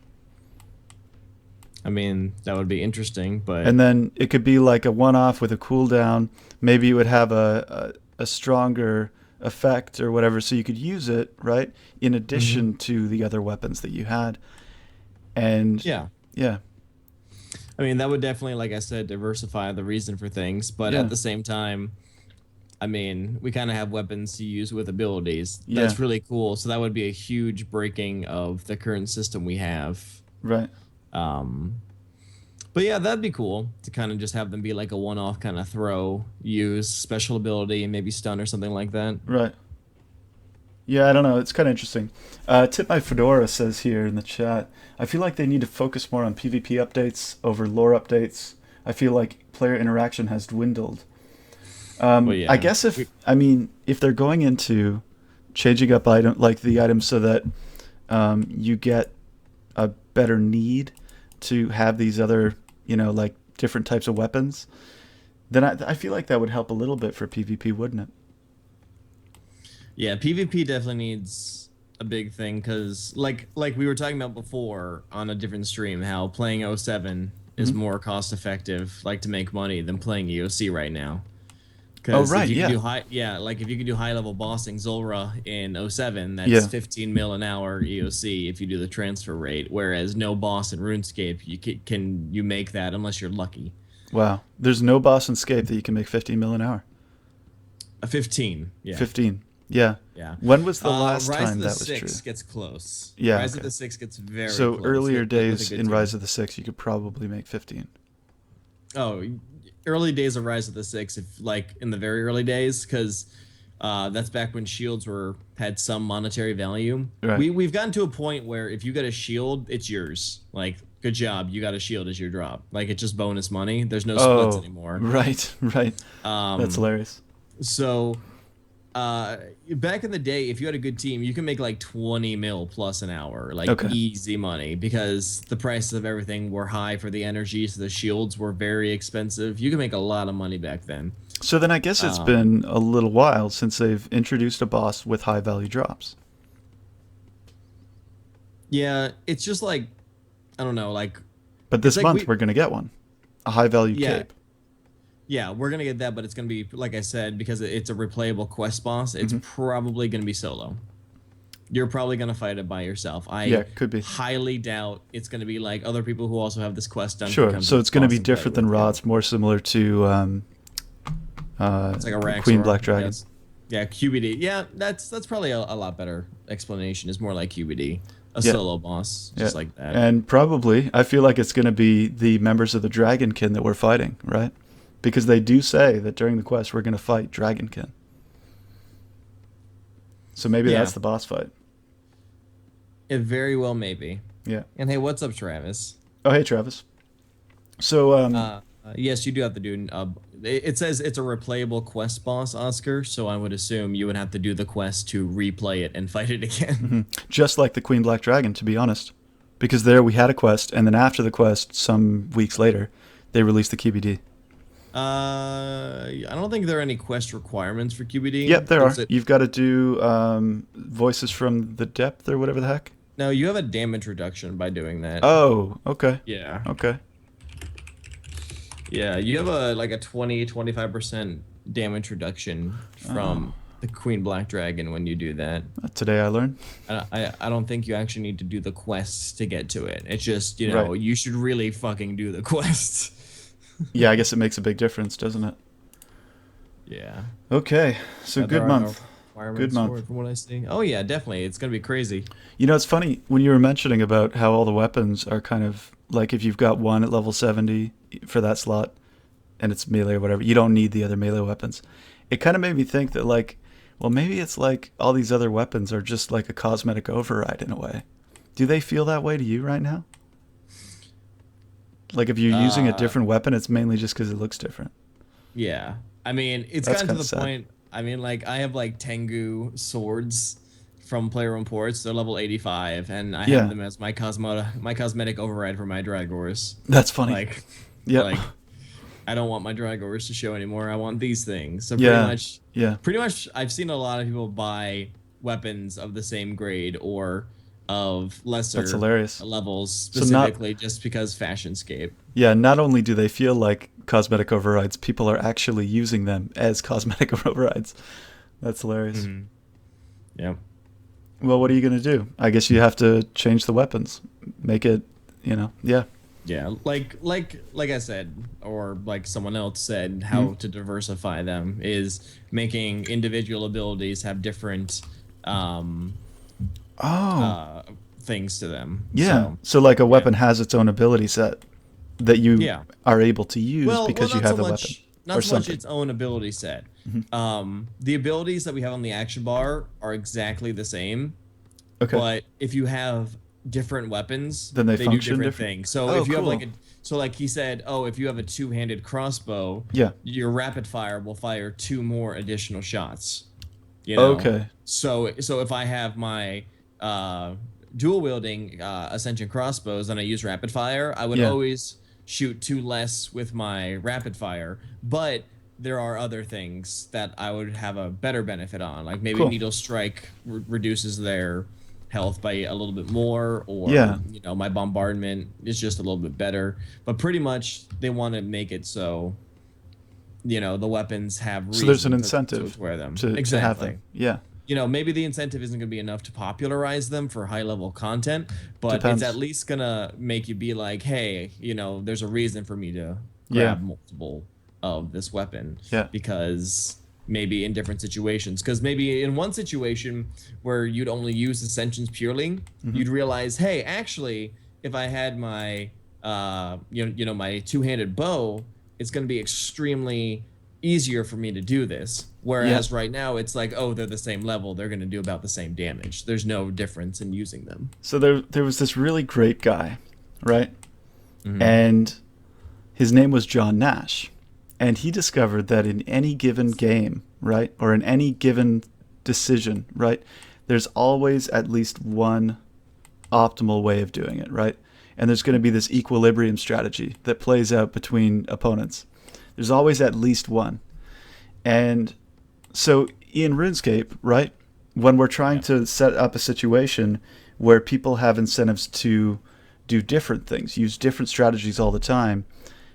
I mean, that would be interesting, but And then it could be like a one-off with a cooldown. Maybe it would have a stronger effect or whatever, so you could use it right in addition to the other weapons that you had. And yeah. yeah, I mean, that would definitely, like I said, diversify the reason for things. But yeah, at the same time, I mean, we kind of have weapons to use with abilities. yeah, That's really cool. So that would be a huge breaking of the current system we have. right, Um, but yeah, that'd be cool to kind of just have them be like a one-off kind of throw, use special ability, and maybe stun or something like that. right. Yeah, I don't know. It's kind of interesting. Tip My Fedora says here in the chat, I feel like they need to focus more on PvP updates over lore updates. I feel like player interaction has dwindled. Well, I yeah, guess I mean, if they're going into changing up the items so that you get a better need to have these other, like different types of weapons, then I feel like that would help a little bit for PvP, wouldn't it? yeah, PvP definitely needs a big thing because, like we were talking about before on a different stream, how playing '07 is more cost effective, like to make money, than playing EOC right now. Oh, Because if right, you can yeah. do like if you can do high level bossing Zulrah in '07, that's Yeah. 15 mil an hour EOC if you do the transfer rate. Whereas no boss in RuneScape, you make that unless you're lucky. Wow. There's no boss in Scape that you can make 15 mil an hour. A 15, yeah, 15. Yeah. yeah. When was the last Rise time of the that was true? Six gets close. Yeah, Rise of okay. the Six gets very So close earlier with a days good in team. Rise of the Six, you could probably make 15. Oh, early days of Rise of the Six, if like in the very early days, because that's back when shields had some monetary value. Right. We've gotten to a point where if you get a shield, it's yours. Like, good job, you got a shield as your drop. Like, it's just bonus money. There's no splits Oh, anymore. right, right. That's hilarious. So back in the day, if you had a good team, you can make like 20 mil plus an hour, like Okay. easy money, because the prices of everything were high for the energy, so the shields were very expensive. You could make a lot of money back then. So then I guess it's been a little while since they've introduced a boss with high value drops. Yeah, it's just like, I don't know, like, But this like month we're going to get one. A high value yeah, cape. yeah, we're gonna get that, but it's gonna be, like I said, because it's a replayable quest boss. It's probably gonna be solo. You're probably gonna fight it by yourself. Yeah, could be. Highly doubt it's gonna be like other people who also have this quest done. can Sure. come So to it's the going to boss be and fight different than with you. Raw. It's more similar to It's like a Rax Queen Aura, Black Dragon. yes. Yeah, QBD. Yeah, that's probably a lot better explanation. Is more like QBD, a Yeah. solo boss, just like that. And probably, I feel like it's going to be the members of the Dragonkin that we're fighting, right? Because they do say that during the quest we're going to fight Dragonkin. So maybe Yeah. that's the boss fight. It very well may be. Yeah. And hey, what's up, Travis? Oh, hey, Travis. So, Yes, you do have to do. It says it's a replayable quest boss, Oscar. So I would assume you would have to do the quest to replay it and fight it again. just like the Queen Black Dragon, to be honest. Because there we had a quest, and then after the quest, some weeks later, they released the QBD. I don't think there are any quest requirements for QBD. Yep, there are. Is it- You've got to do Voices from the Depth or whatever the heck. No, you have a damage reduction by doing that. Oh, okay. Yeah. Okay. Yeah, you have a like a 25% damage reduction Oh, from the Queen Black Dragon when you do that. today I learned. I don't think you actually need to do the quests to get to it. It's just, Right. you should really fucking do the quests. Yeah, I guess it makes a big difference, doesn't it? Yeah. Okay. So There good are no month. Good requirements for month. it from what I see. Oh yeah, definitely. It's gonna be crazy. You know, it's funny when you were mentioning about how all the weapons are kind of like if you've got one at level 70 for that slot and it's melee or whatever, you don't need the other melee weapons. It kind of made me think that like, well, maybe it's like all these other weapons are just like a cosmetic override in a way. Do they feel that way to you right now? Like if you're using a Uh different weapon, it's mainly just because it looks different. yeah. I mean, it's That's gotten to kind the of sad. point. I mean, like I have like Tengu swords from Player Reports. They're level 85, and I have Yeah, them as my cosmetic override for my Dragors. that's funny. Like, Yep. like I don't want my Dragors to show anymore. I want these things. So Yeah. Yeah. pretty much, I've seen a lot of people buy weapons of the same grade or of That's lesser hilarious. levels So not specifically just because fashionscape. Yeah, not only do they feel like cosmetic overrides, people are actually using them as cosmetic overrides. That's hilarious. Hmm. Yeah. Well, what are you going to do? I guess you have to change the weapons. Make it, yeah. Yeah, like I said, or like someone else said, Hmm. how to diversify them is making individual abilities have different um Oh, uh things to them. yeah. So So like a yeah. weapon has its own ability set that you Yeah. are able to use Well, because you not so have the weapon much, or not so much something. its own ability set. Hmm. The abilities that we have on the action bar are exactly the same, Okay. but if you have different weapons, Then they they do function different different. things. So Oh, if you have cool. so like he said, oh, if you have a two-handed crossbow, Yeah. your rapid fire will fire two more additional shots. You know, Okay. so if I have my dual wielding ascension crossbows and I use rapid fire, I would Yeah. always shoot two less with my rapid fire, but there are other things that I would have a better benefit on, like maybe Cool. needle strike reduces their health by a little bit more, or Yeah. my bombardment is just a little bit better. But pretty much they want to make it so the weapons have So there's an reason to incentive wear them. to have them. Exactly. Yeah. Maybe the incentive isn't going to be enough to popularize them for high level content, but it's at Depends. least going to make you be like, hey, there's a reason for me to Yeah. grab multiple of this weapon, Yeah. because maybe in different situations, because maybe in one situation where you'd only use ascensions purely, Hmm. you'd realize, hey, actually, if I had my my two-handed bow, it's going to be extremely easier for me to do this. Yeah. Whereas right now it's like, oh, they're the same level, they're going to do about the same damage. There's no difference in using them. So there was this really great guy, right? Hmm. And his name was John Nash. And he discovered that in any given game, right, or in any given decision, right, there's always at least one optimal way of doing it, right? And there's going to be this equilibrium strategy that plays out between opponents. There's always at least one. And so in RuneScape, right, when we're trying Yeah. to set up a situation where people have incentives to do different things, use different strategies all the time,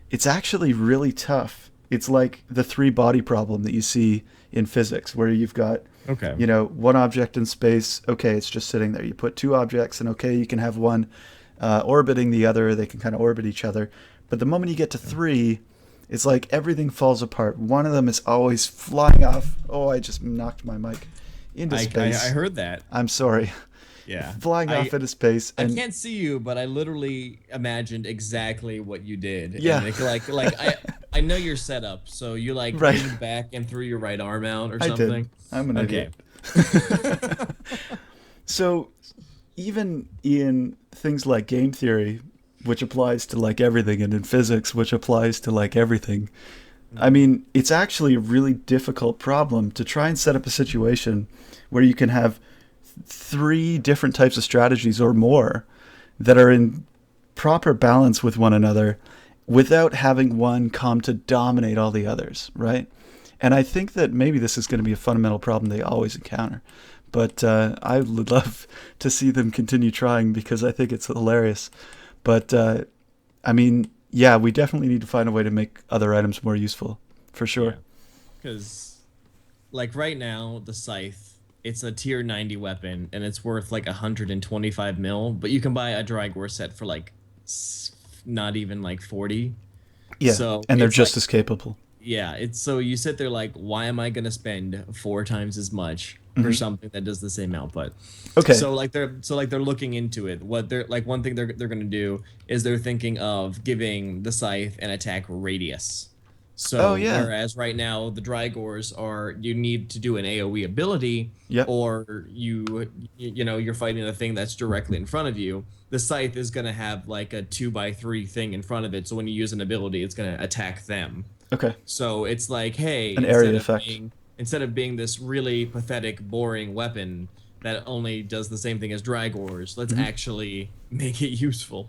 it's actually really tough. It's like the three body problem that you see in physics, where you've got, Okay. one object in space. Okay, it's just sitting there. You put two objects, and okay, you can have one orbiting the other. They can kind of orbit each other. But the moment you get to three, it's like everything falls apart. One of them is always flying off. Oh, I just knocked my mic into I space. heard that. I'm sorry. Yeah. Flying I off into space, I and can't see you, but I literally imagined exactly what you did. yeah, And I know your setup, so you like right. leaned back and threw your right arm out or I did. something. I'm an Okay. idiot. So even in things like game theory, which applies to like everything, and in physics, which applies to like everything, I mean, it's actually a really difficult problem to try and set up a situation where you can have three different types of strategies or more that are in proper balance with one another without having one come to dominate all the others, right? And I think that maybe this is going to be a fundamental problem they always encounter. But I would love to see them continue trying because I think it's hilarious. But I mean, yeah, we definitely need to find a way to make other items more useful, for Yeah, sure. because like right now, the scythe, it's a tier 90 weapon and it's worth like 125 mil, but you can buy a Drygore set for like not even like 40. Yeah, So and they're it's like, just as capable. yeah, it's so you sit there like, why am I gonna spend four times as much for Hmm. something that does the same output? Okay. So like they're looking into it. What they're like one thing they're gonna do is they're thinking of giving the scythe an attack radius. Oh So yeah. whereas right now the Drygores are you need to do an AoE ability Yep. or you're fighting a thing that's directly in front of you. The scythe is gonna have like a 2x3 thing in front of it. So when you use an ability, it's gonna attack them. Okay. So it's like, hey, An area effect. instead of being this really pathetic, boring weapon that only does the same thing as Drygores, let's Hmm. actually make it useful.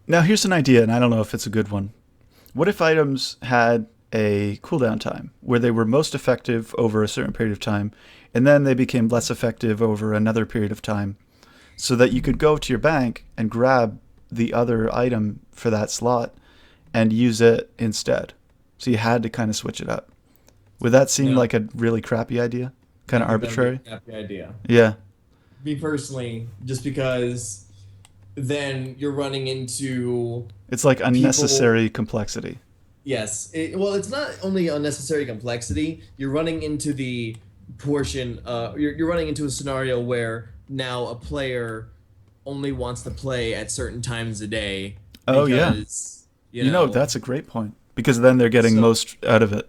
Now here's an idea, and I don't know if it's a good one. What if items had a cooldown time where they were most effective over a certain period of time, and then they became less effective over another period of time, so that you could go to your bank and grab the other item for that slot and use it instead? So you had to kind of switch it up. Would that seem No, like a really crappy idea? Kind I of think that would be arbitrary? a crappy idea. Yeah. Me personally, just because then you're running into It's like people. unnecessary complexity. Yes. Well, it's not only unnecessary complexity. You're running into the portion. You're running into a scenario where now a player only wants to play at certain times a day Oh, yeah. because That's a great point because then they're getting so most out of it.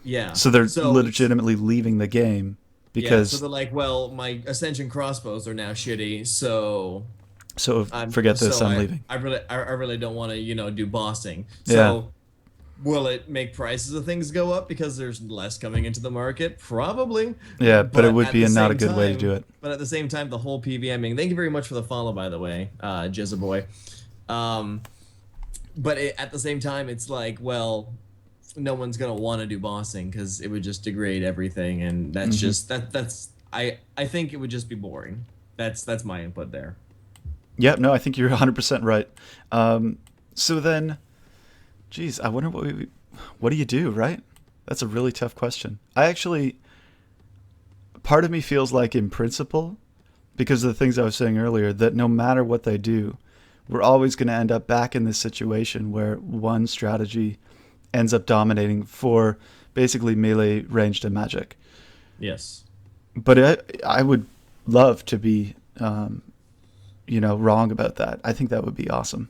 yeah. So they're So legitimately leaving the game yeah. So because they're like, well, my Ascension crossbows are now shitty, so so I'm forget this, so I'm leaving. I really don't want to do bossing. Yeah. So will it make prices of things go up because there's less coming into the market? Probably. Yeah, but it But would at be the not a same good way to do time, it. the whole PVMing. Thank you very much for the follow, by the way, Jizzaboy. Um, but at the same time, it's like, well, no one's gonna want to do bossing because it would just degrade everything, and that's Hmm. just that's I think it would just be boring. That's my input there. Yep, no, I think you're 100% right. Um, so then, geez, I wonder what do you do, right? That's a really tough question. Part of me feels like in principle, because of the things I was saying earlier, that no matter what they do, we're always going to end up back in this situation where one strategy ends up dominating for basically melee ranged and magic. Yes, But I would love to be, wrong about that. I think that would be awesome.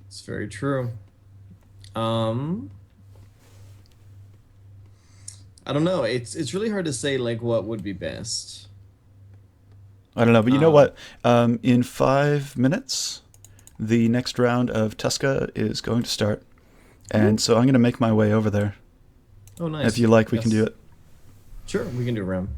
it's very true. Um, I don't know. It's really hard to say like what would be best. I don't know, but you know Um, what? In 5 minutes, the next round of Tuska is going to start, and Woo. so I'm going to make my way over there. Oh, If nice. you like, we can do Yes. it. Sure, we can do a round.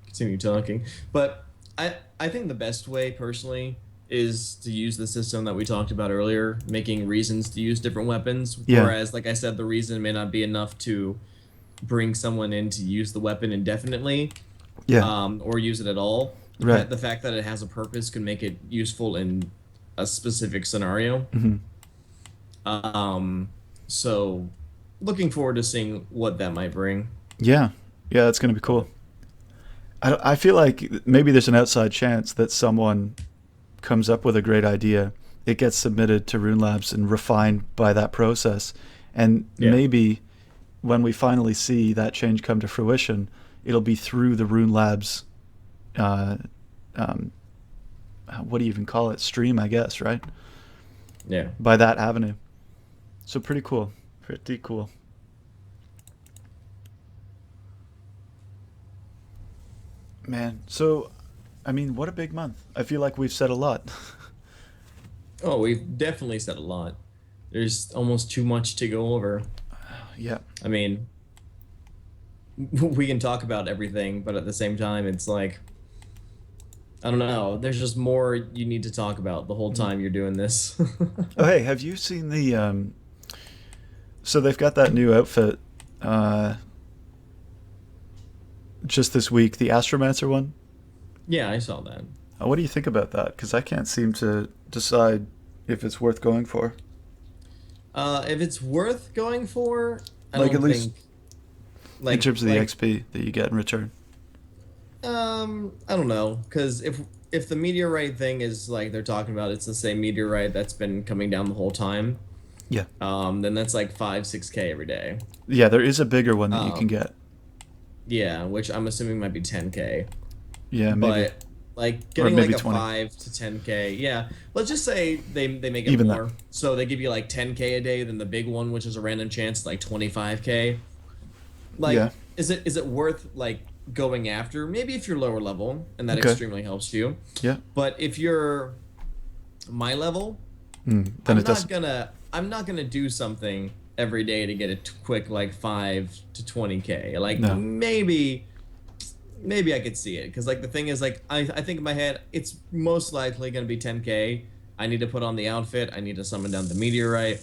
Continue talking. But I think the best way personally is to use the system that we talked about earlier, making reasons to use different weapons. Yeah, Whereas, like I said, the reason may not be enough to bring someone in to use the weapon indefinitely, yeah, or use it at all. right. The fact that it has a purpose can make it useful in a specific scenario. Hmm. Um, so looking forward to seeing what that might bring. Yeah, yeah, that's going to be cool. I feel like maybe there's an outside chance that someone comes up with a great idea. It gets submitted to Rune Labs and refined by that process. And Yeah. maybe when we finally see that change come to fruition, it'll be through the Rune Labs, uh, um, what do you even call it? Stream, I guess, right? Yeah. By that avenue. So pretty cool. Pretty cool. Man, so, I mean, what a big month. I feel like we've said a lot. Oh, we've definitely said a lot. There's almost too much to go over. Yeah. I mean, we can talk about everything, but at the same time, it's like, I don't know. There's just more you need to talk about the whole Mhm. time you're doing this. Oh, hey, have you seen So they've got that new outfit uh, just this week, the Astromancer one. Yeah, I saw that. What do you think about that? Because I can't seem to decide if it's worth going for. If it's worth going for, I Like, at don't least think in like terms of the like XP that you get in return. I don't know, because if the meteorite thing is like they're talking about, it's the same meteorite that's been coming down the whole time. Yeah. Then that's like 5-6K every day. Yeah, there is a bigger one that you can Um, get. yeah, which I'm assuming might be 10K. Yeah, maybe. But like Or getting like maybe a 20. 5 to 10K, yeah. Let's just say they make it Even that. more. So they give you like 10K a day, then the big one, which is a random chance, like 25K. Like, Yeah. is it worth like going after? Maybe if you're lower level and that Okay. extremely helps you. Yeah. But if you're my level, Then it doesn't. I'm not gonna do something every day to get a quick like 5 to 20K. Like No. maybe I could see it, because like the thing is, like I think in my head it's most likely gonna be 10K. I need to put on the outfit. I need to summon down the meteorite,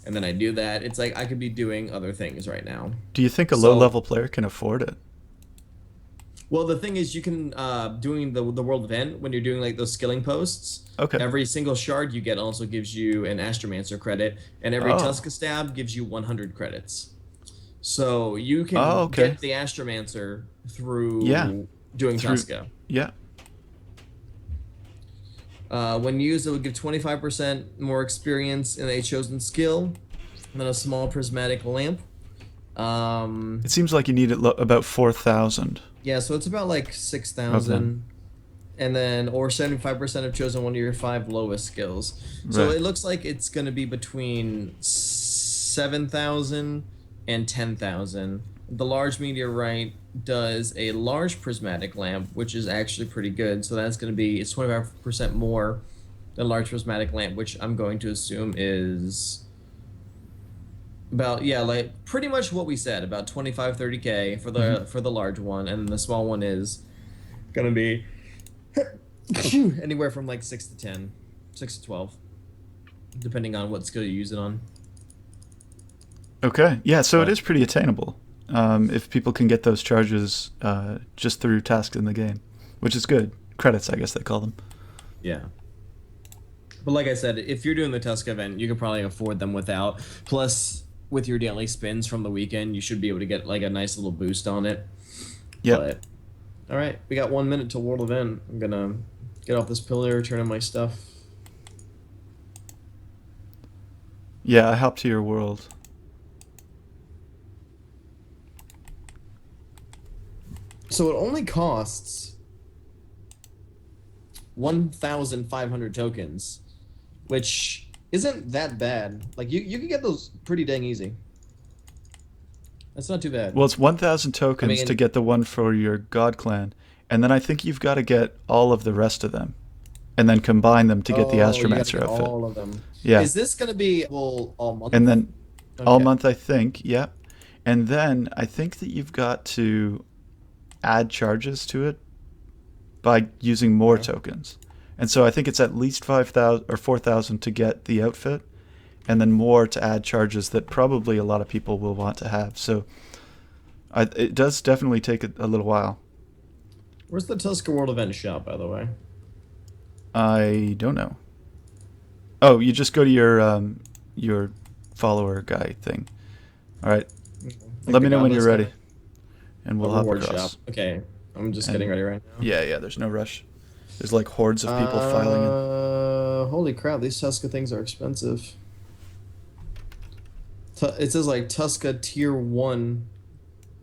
and then I do that. It's like I could be doing other things right now. Do you think a low So level player can afford it? well, the thing is, you can doing the world event when you're doing like those skilling posts. Okay. Every single shard you get also gives you an Astromancer credit, and every Oh. Tuska stab gives you 100 credits. So you Oh, can okay. get the Astromancer Yeah. through doing Through. Tuska. Yeah. When used, it would give 25% more experience in a chosen skill than a small prismatic lamp. It seems like you need about 4,000. Yeah, so it's about like Of them. 6,000. And then, or 75% have chosen one of your 5 lowest skills. So Right. it looks like it's going to be between 7,000 and 10,000. The large meteorite does a large prismatic lamp, which is actually pretty good. So that's going to be, it's 25% more than large prismatic lamp, which I'm going to assume is about, yeah, like pretty much what we said, about 25-30K for Hmm. the large one, and the small one is going to be anywhere from like 6 to 10, 6 to 12, depending on what skill you use it on. Okay. Yeah, so it But is pretty attainable if people can get those charges just through tasks in the game, which is good. Credits, I guess they call them. yeah. But like I said, if you're doing the Tusk event, you could probably afford them without. Plus, with your daily spins from the weekend, you should be able to get like a nice little boost on it. Yep. But all right, we got 1 minute till world event. I'm gonna get off this pillar, turn in my stuff. Yeah, I hop to your world. So it only costs 1,500 tokens, which isn't that bad. Like you can get those pretty dang easy. That's not too bad. Well, it's 1,000 I tokens to mean, get the one for your god clan, and then I think you've got to get all of the rest of them, and then combine them to get the oh, you gotta Astromancer get outfit. all of them. Yeah, Is this gonna be well all month? and then all Okay. month, I think. Yep. And then I think that you've got to add charges to it by using more Okay. tokens. And so I think it's at least 5,000 or 4,000 to get the outfit, and then more to add charges that probably a lot of people will want to have. So it does definitely take a little while. Where's the Tusker World event shop, by the way? I don't know. Oh, you just go to your follower guy thing. All right. Like Let the me know when you're Godless ready, guy? and A we'll hop reward across. shop. Okay, I'm just getting And ready right now. yeah, there's no rush. There's like hordes of people filing in. Holy crap! These Tuska things are expensive. It says like Tuska Tier 1.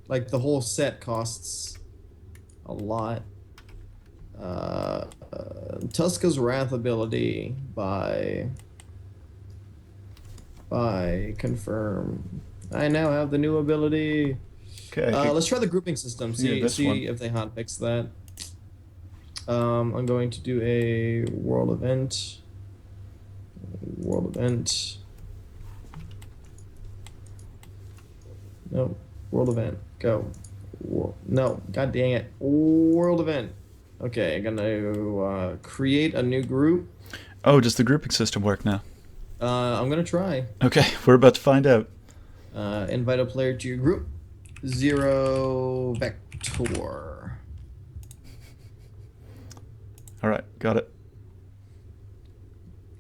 Like the whole set costs a lot. Tuska's Wrath ability by confirm. I now have the new ability. Okay. Let's try the grouping system. Yeah, this See one. if they hotfix that. I'm going to do a world event. World event. No, world event. Go. No, god dang it. World event. Okay, I'm gonna create a new group. Oh, does the grouping system work now? I'm gonna try. Okay, we're about to find out. Invite a player to your group. 0 vector. All right, got it.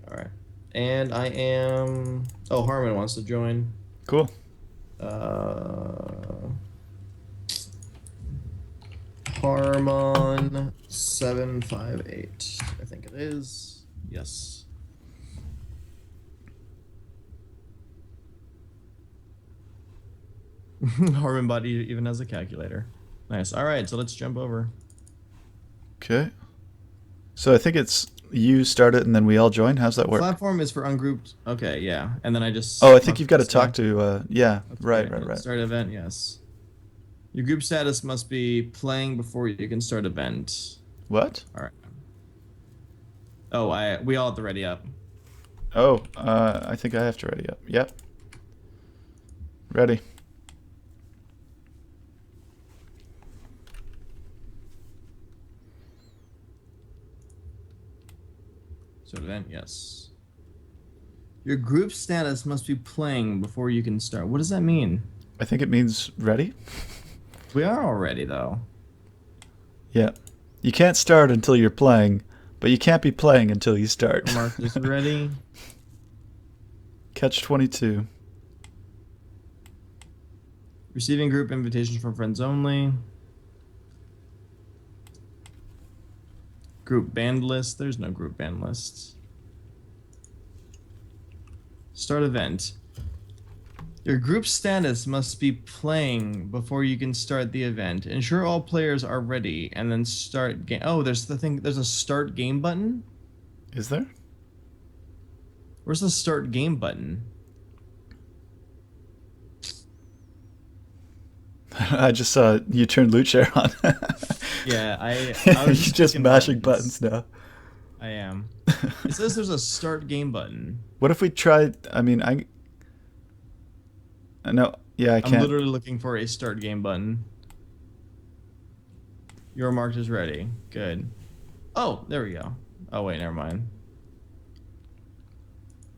All right. And I am. Oh, Harmon wants to join. Cool. Harmon 758. I think it is. Yes. Harmon body even has a calculator. Nice. All right, so let's jump over. Okay. So I think it's you start it and then we all join. How's that work? Platform is for ungrouped. Okay, yeah. And then I just. Oh, I think you've got to talk to. Yeah. Okay, Right. Start event. Yes. Your group status must be playing before you can start event. What? All right. Oh, we all have to ready up. Oh, I think I have to ready up. Yep. Ready. Start event. Yes. Your group status must be playing before you can start. What does that mean? I think it means ready. We are all ready though. Yeah. You can't start until you're playing, but you can't be playing until you start. Mark is ready. Catch 22. Receiving group invitations from friends only. Group banned list. There's no group banned lists. Start event. Your group status must be playing before you can start the event. Ensure all players are ready and then start game. Oh, there's a start game button? Is there? Where's the start game button? I just saw you turn loot share on. Yeah, I You're was just clicking mashing buttons now. I am. It says there's a start game button. What if we tried? I mean, no. Yeah, I I'm can't. literally looking for a start game button. Your marked is ready. Good. Oh, there we go. Oh wait, never mind.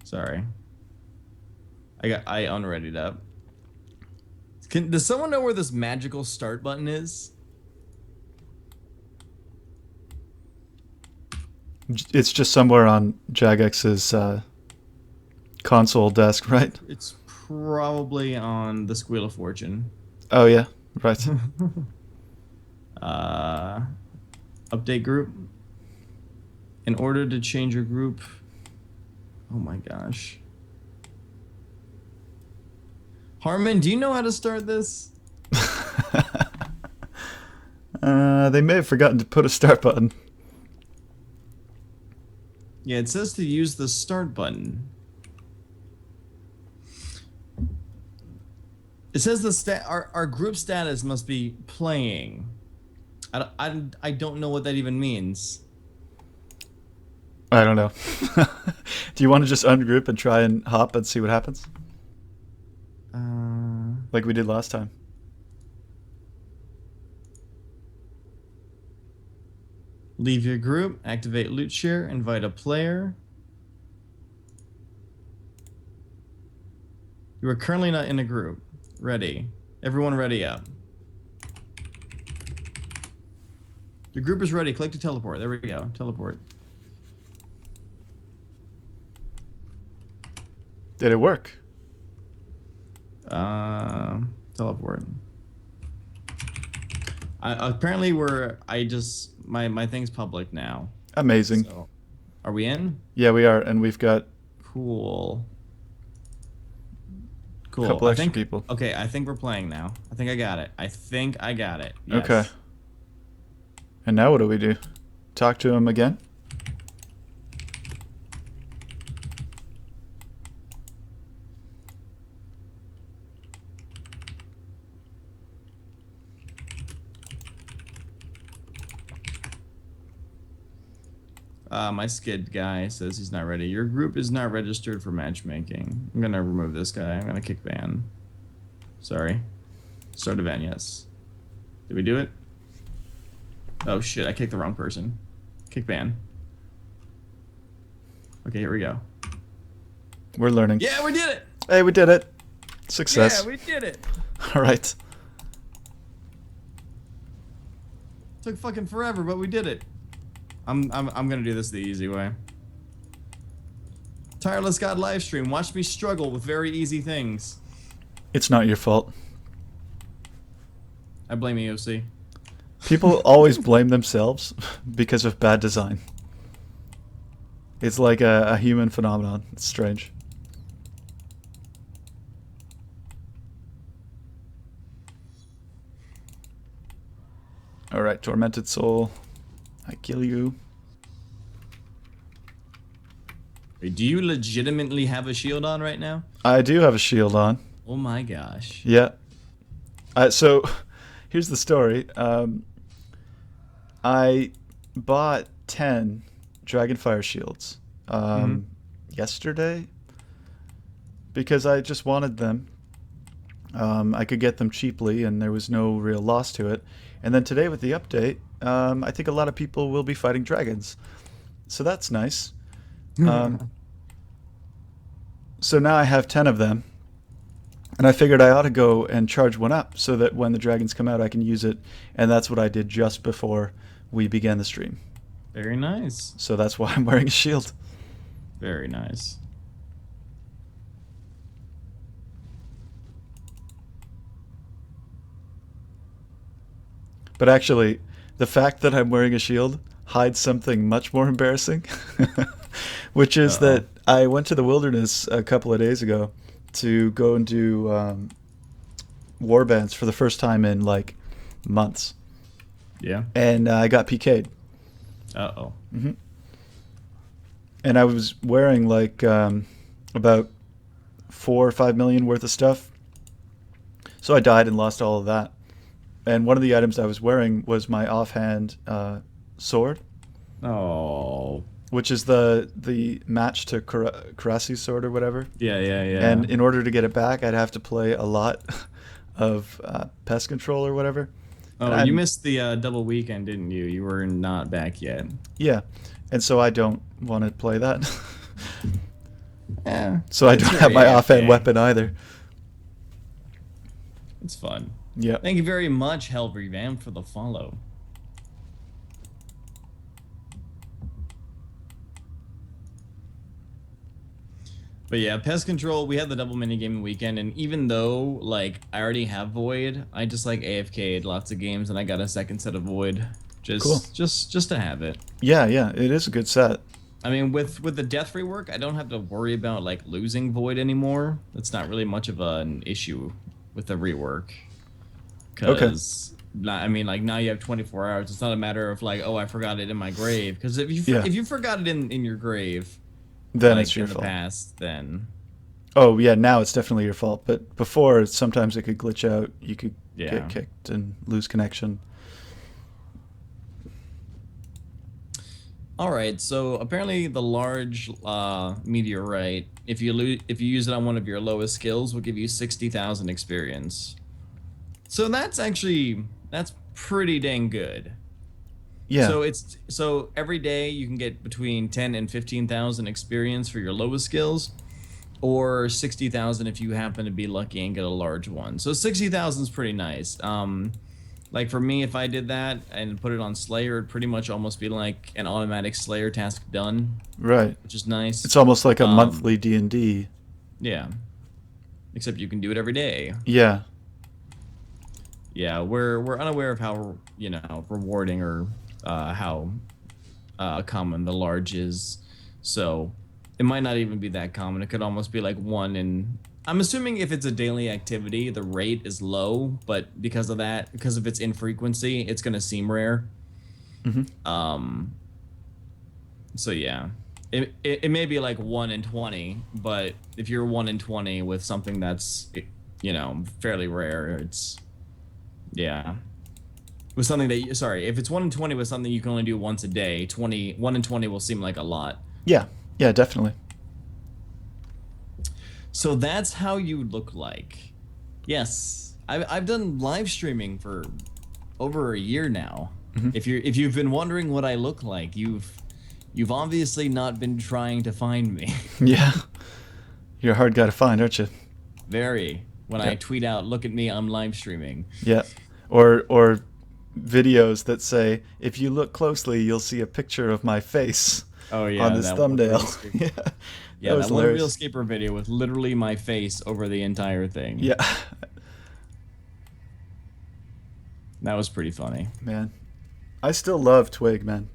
Sorry. I unreadied up. Does someone know where this magical start button is? It's just somewhere on Jagex's console desk, right? It's probably on the Squeal of Fortune. Oh yeah, right. Update group. In order to change your group. Oh my gosh. Harmon, do you know how to start this? They may have forgotten to put a start button. Yeah, it says to use the start button. It says our group status must be playing. I don't know what that even means. I don't know. Do you want to just ungroup and try and hop and see what happens? Like we did last time. Leave your group, activate loot share, invite a player. You are currently not in a group. Ready. Everyone ready up. Your group is ready. Click to teleport. There we go. Teleport. Did it work? Teleport. Apparently my thing's public now. Amazing. So, are we in? Yeah, we are, and we've got Cool. a couple extra people. Okay, I think we're playing now. I think I got it. Yes. Okay. And now what do we do? Talk to him again? My skid guy says he's not ready. Your group is not registered for matchmaking. I'm gonna remove this guy. I'm gonna kick ban. Sorry. Start event, yes. Did we do it? Oh shit, I kicked the wrong person. Kick ban. Okay, here we go. We're learning. Yeah, we did it! Hey, we did it. Success. Yeah, we did it. All right. Took fucking forever, but we did it. I'm gonna do this the easy way. TirelessGod livestream. Watch me struggle with very easy things. It's not your fault. I blame EOC. People always blame themselves because of bad design. It's like a human phenomenon. It's strange. Alright, Tormented Soul. I kill you. Wait, do you legitimately have a shield on right now? I do have a shield on. Oh my gosh. Yeah. So, here's the story. I bought 10 Dragonfire shields yesterday because I just wanted them. I could get them cheaply and there was no real loss to it. And then today with the update, I think a lot of people will be fighting dragons. So that's nice. So now I have 10 of them. And I figured I ought to go and charge one up so that when the dragons come out I can use it. And that's what I did just before we began the stream. Very nice. So that's why I'm wearing a shield. Very nice. But actually, the fact that I'm wearing a shield hides something much more embarrassing, which is that I went to the wilderness a couple of days ago to go and do warbands for the first time in like months. Yeah. And I got PK'd. Uh-oh. Mm-hmm. And I was wearing like about 4 or 5 million worth of stuff. So I died and lost all of that. And one of the items I was wearing was my offhand sword. Oh. Which is the match to Karasi's sword or whatever. Yeah, yeah, yeah. And in order to get it back, I'd have to play a lot of pest control or whatever. Oh, you missed the double weekend, didn't you? You were not back yet. Yeah. And so I don't want to play that. Yeah. So I don't have my offhand weapon either. It's fun. Yeah. Thank you very much, Hell Revamp, for the follow. But yeah, pest control, we had the double mini-gaming weekend, and even though, like, I already have Void, I just, like, AFK'd lots of games, and I got a second set of Void. Cool. Just to have it. Yeah, yeah, it is a good set. I mean, with the death rework, I don't have to worry about, like, losing Void anymore. That's not really much of an issue with the rework. Because, I mean, like, now you have 24 hours. It's not a matter of, like, oh, I forgot it in my grave. Because if you forgot it in your grave, then like, it's your in fault. the past, then... Oh, yeah, now it's definitely your fault. But before, sometimes it could glitch out. You could get kicked and lose connection. All right, so apparently the large meteorite, if you use it on one of your lowest skills, will give you 60,000 experience. So that's pretty dang good. Yeah. So every day you can get between 10 and 15,000 experience for your lowest skills, or 60,000 if you happen to be lucky and get a large one. So 60,000 is pretty nice. Like for me, if I did that and put it on Slayer, it'd pretty much almost be like an automatic Slayer task done. Right. Which is nice. It's almost like a monthly D&D. Yeah. Except you can do it every day. Yeah. Yeah, we're unaware of how, you know, rewarding or how common the large is. So it might not even be that common. It could almost be like one in... I'm assuming if it's a daily activity, the rate is low, but because of that, because of its infrequency, it's going to seem rare. Mm-hmm. So yeah, it may be like 1 in 20, but if you're 1 in 20 with something that's, you know, fairly rare, it's, yeah. With something that, sorry, if it's 1 in 20 with something you can only do once a day, 1 in 20 will seem like a lot. Yeah, yeah, definitely. So that's how you look like. Yes, I've done live streaming for over a year now. Mm-hmm. If you've been wondering what I look like, you've obviously not been trying to find me. Yeah, you're a hard guy to find, aren't you? Very. when Yeah. I tweet out, "Look at me, I'm live streaming." Yeah. Or videos that say, if you look closely, you'll see a picture of my face Oh on yeah, this that one thumbnail. Runescape. Yeah. That Yeah, was that one hilarious. Reelscaper video with literally my face over the entire thing. Yeah. That was pretty funny. Man. I still love Twig, man.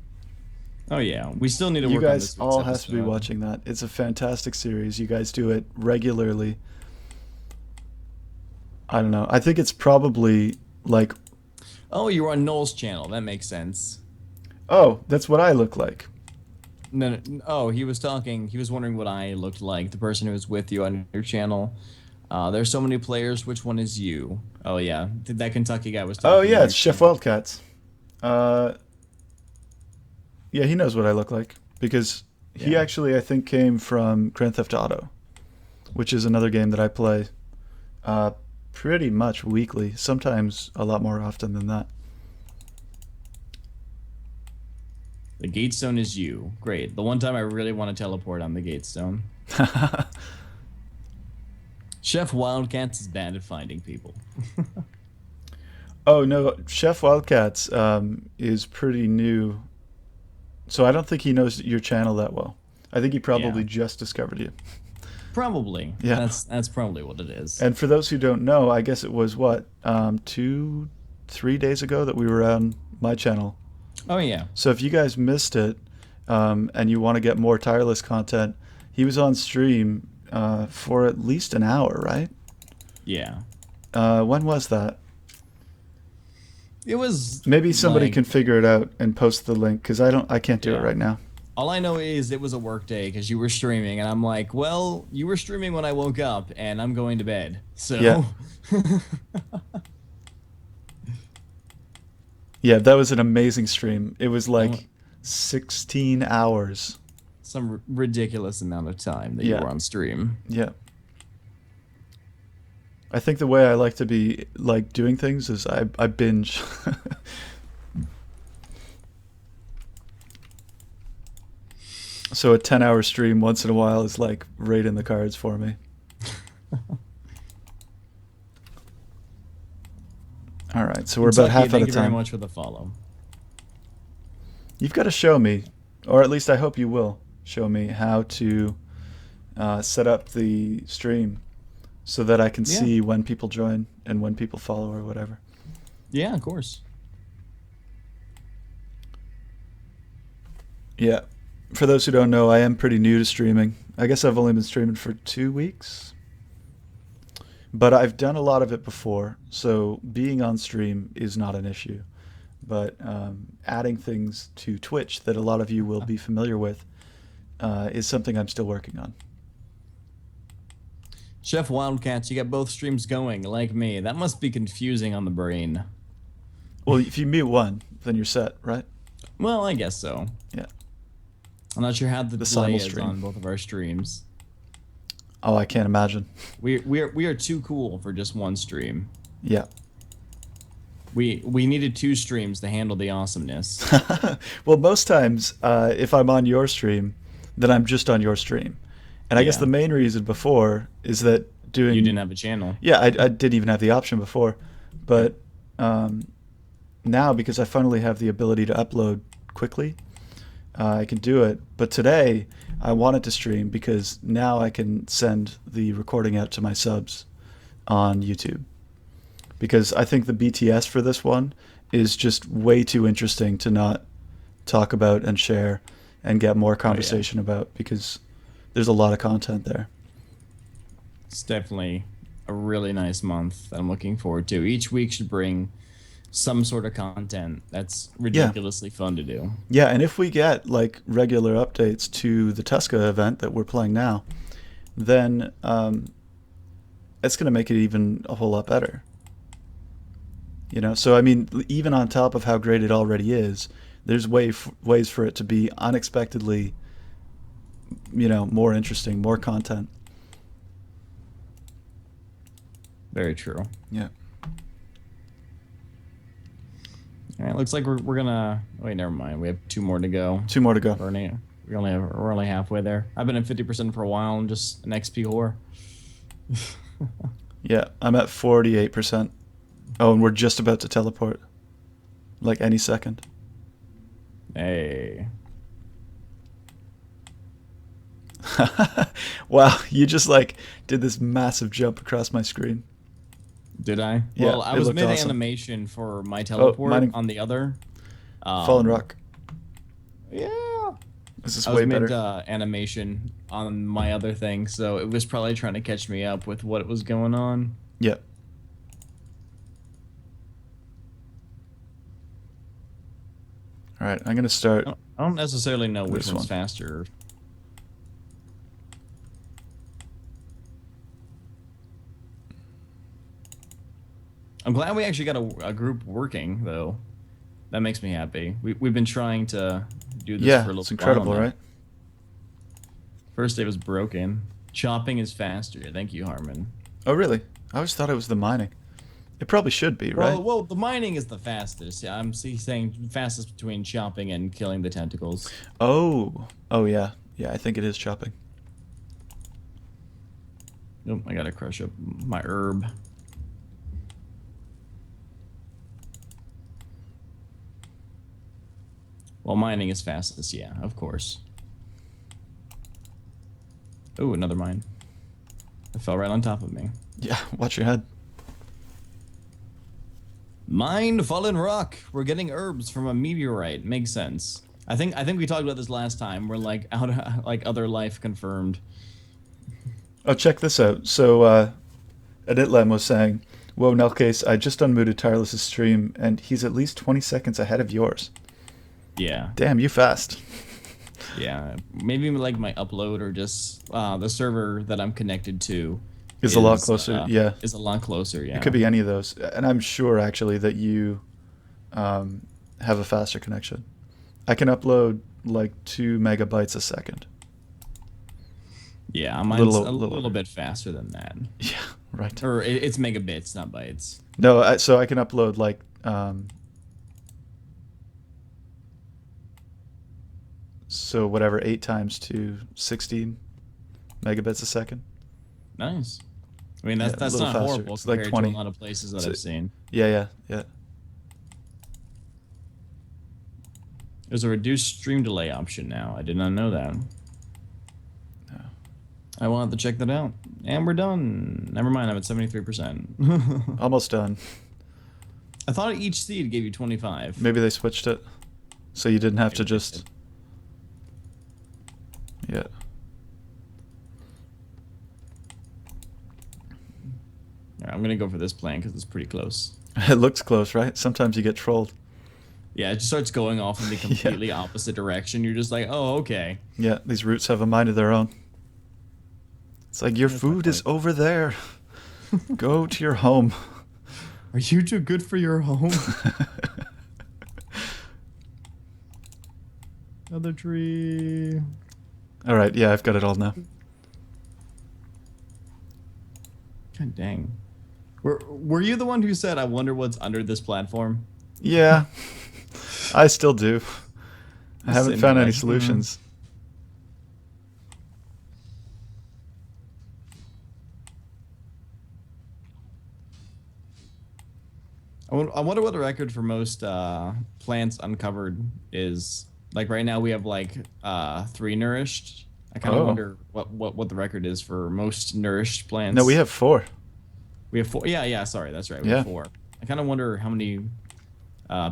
Oh yeah, we still need to You work on guys this week's all has to be episode. watching that. It's a fantastic series. You guys do it regularly. I don't know. I think it's probably like, Oh, you were on Noel's channel. That makes sense. oh, that's what I look like. Oh, he was talking. He was wondering what I looked like. The person who was with you on your channel. There's so many players. Which one is you? Oh yeah, that Kentucky guy was Oh talking yeah, on your it's Chef channel. Wildcats. Uh, yeah, he knows what I look like because he Yeah. actually I think came from Grand Theft Auto, which is another game that I play uh, pretty much weekly, sometimes a lot more often than that. The Gatestone is you. Great. The one time I really want to teleport on the Gatestone. Chef Wildcats is bad at finding people. Oh no, Chef Wildcats is pretty new, so I don't think he knows your channel that well. I think he Yeah. probably just discovered you. Probably. Yeah. That's probably what it is. And for those who don't know, I guess it was what 3 days ago that we were on my channel. Oh yeah. So if you guys missed it and you want to get more tireless content, he was on stream for at least an hour, right? Yeah. When was that? It was Maybe somebody like can figure it out and post the link because I can't do it yeah. right now. All I know is it was a work day because you were streaming, and I'm like, well, you were streaming when I woke up, and I'm going to bed. Yeah. So Yeah, that was an amazing stream. It was I want like 16 hours. some ridiculous amount of time that you Yeah. were on stream. Yeah. I think the way I like to be like doing things is I binge. So a 10-hour stream once in a while is like right in the cards for me. All right, so we're about Kentucky, half out thank of you very time. much for the follow. You've got to show me, or at least I hope you will show me how to set up the stream so that I can Yeah. see when people join and when people follow or whatever. Yeah, of course. Yeah. For those who don't know, I am pretty new to streaming. I guess I've only been streaming for 2 weeks. But I've done a lot of it before, so being on stream is not an issue. But adding things to Twitch that a lot of you will be familiar with is something I'm still working on. Chef Wildcats, you got both streams going, like me. That must be confusing on the brain. Well, if you mute one, then you're set, right? Well, I guess so. Yeah. I'm not sure how the The delay is simul-stream. on both of our streams. Oh, I can't imagine. We are too cool for just one stream. Yeah. We needed 2 streams to handle the awesomeness. Well, most times, if I'm on your stream, then I'm just on your stream. And I guess Yeah. the main reason before is that doing... You didn't have a channel. Yeah, I didn't even have the option before. But now, because I finally have the ability to upload quickly, I can do it. But today, I wanted to stream because now I can send the recording out to my subs on YouTube. Because I think the BTS for this one is just way too interesting to not talk about and share and get more conversation about because there's a lot of content there. It's definitely a really nice month that I'm looking forward to. Each week should bring some sort of content that's ridiculously fun to do. Yeah, and if we get like regular updates to the Tuska event that we're playing now, then it's going to make it even a whole lot better. You know, so I mean, even on top of how great it already is, there's ways for it to be unexpectedly, you know, more interesting, more content. Very true. Yeah. All right, looks like we're gonna. Wait, never mind. We have 2 more to go. 2 more to go. We're only halfway there. I've been at 50% for a while and just an XP whore. Yeah, I'm at 48%. Oh, and we're just about to teleport. Like any second. Hey. Wow, you just like did this massive jump across my screen. Did I? Yeah, Well, I it was looked mid awesome. animation for my Oh, teleport mining, on the other. fallen Um, rock. yeah. This is I was way mid better. animation on my other thing, so it was probably trying to catch me up with what was going on. Yeah. All right, I'm gonna start I don't necessarily know which this one's one. faster. I'm glad we actually got a group working, though. That makes me happy. We've been trying to do this Yeah, for a little it's while incredible, now. right? First it was broken. Chopping is faster. Thank you, Harmon. Oh, really? I always thought it was the mining. It probably should be, right? Well, the mining is the fastest. Yeah, saying fastest between chopping and killing the tentacles. Oh, oh yeah, yeah. I think it is chopping. Nope, I gotta crush up my herb. Well, mining is fastest, yeah, of course. Oh, another mine. It fell right on top of me. Yeah, watch your head. Mine fallen rock. We're getting herbs from a meteorite. Makes sense. I think we talked about this last time. We're like out like other life confirmed. Oh, check this out. So, Editlem was saying, "Whoa, Nellcase, I just unmuted Tireless's stream, and he's at least 20 seconds ahead of yours. Yeah. Damn, you fast." Yeah. Maybe like my upload or just the server that I'm connected to Is a lot closer. Yeah, is a lot closer, it could yeah. be any of those, and I'm sure actually that you have a faster connection. I can upload like 2 megabytes a second. Yeah, A mine's little, a little little over. bit faster than that. Yeah, right. Or it's megabits, not bytes. No, so I can upload like so whatever 8 times to 16 megabits a second. Nice. I mean, Yeah, a that's little not faster. horrible It's like compared to a 20. lot of places that It's I've seen. yeah, yeah, yeah. There's a reduced stream delay option now. I did not know that. No. I will have to check that out. And we're done. Never mind, I'm at 73%. Almost done. I thought each seed gave you 25. Maybe they switched it, so you didn't have to Maybe they just. did. Yeah. Alright, I'm gonna go for this plan because it's pretty close. It looks close, right? Sometimes you get trolled. Yeah, it just starts going off in the completely opposite direction. You're just like, oh, okay. Yeah, these roots have a mind of their own. It's like your That's my food is point. over there. Go to your home. Are you too good for your home? Another tree. All right, yeah, I've got it all now. God dang. Were you the one who said, I wonder what's under this platform? Yeah, I still do. I haven't Sitting found there any like, solutions. I wonder what the record for most plants uncovered is. Like right now we have like 3 nourished. I kind of Oh. wonder what the record is for most nourished plants. No, we have 4. We have 4. Yeah, sorry, that's right. We Yeah. have 4. I kind of wonder how many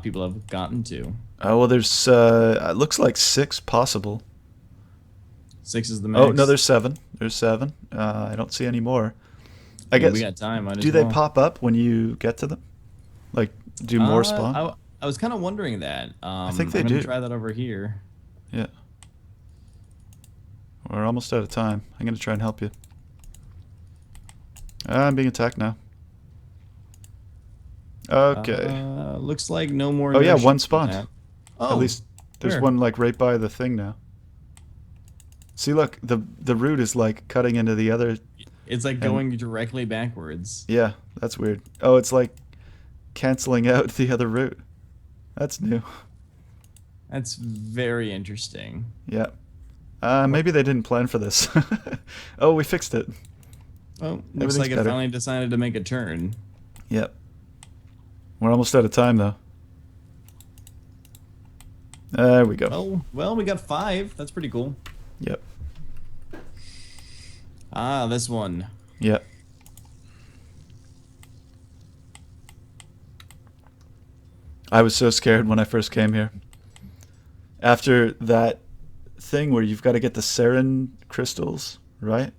people have gotten to. Oh, well, there's, it looks like 6 possible. 6 is the max. Oh, no, there's 7. There's 7. I don't see any more. I guess, we got time. Might do as they well. pop up when you get to them? Like, do more spawn? I was kind of wondering that. I think they I'm gonna do. try that over here. Yeah. We're almost out of time. I'm going to try and help you. I'm being attacked now. Okay. Looks like no more. Oh, yeah, nourished one spawned. than that. Oh, At least there's where? one, like, right by the thing now. See, look, the root is, like, cutting into the other. It's like going directly backwards. Yeah, that's weird. Oh, it's, like, canceling out the other root. That's new. That's very interesting. Yeah. Maybe they didn't plan for this. Oh, we fixed it. Oh, looks Everything's like it better. finally decided to make a turn. Yep. We're almost out of time, though. There we go. Well, we got 5. That's pretty cool. Yep. Ah, this one. Yep. I was so scared when I first came here. After that thing where you've got to get the Saren crystals, right?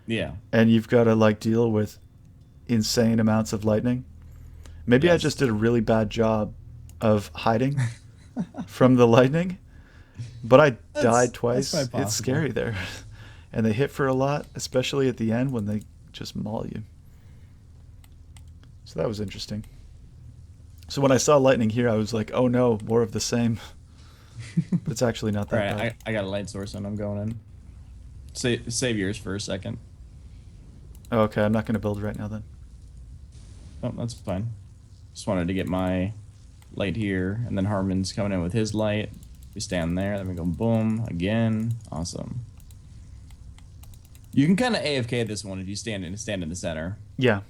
Yeah. And you've got to like deal with insane amounts of lightning. Maybe I Yes. just did a really bad job of hiding from the lightning, but I died That's twice. quite possible. It's scary there. And they hit for a lot, especially at the end when they just maul you. So that was interesting. So when I saw lightning here, I was like, oh no, more of the same. But it's actually not that All right, bad. I got a light source and I'm going in. Save yours for a second. Oh, okay, I'm not going to build right now then. Oh, that's fine. Just wanted to get my light here, and then Harmon's coming in with his light. We stand there, then we go boom, again. Awesome. You can kind of AFK this one if you stand in the center. Yeah.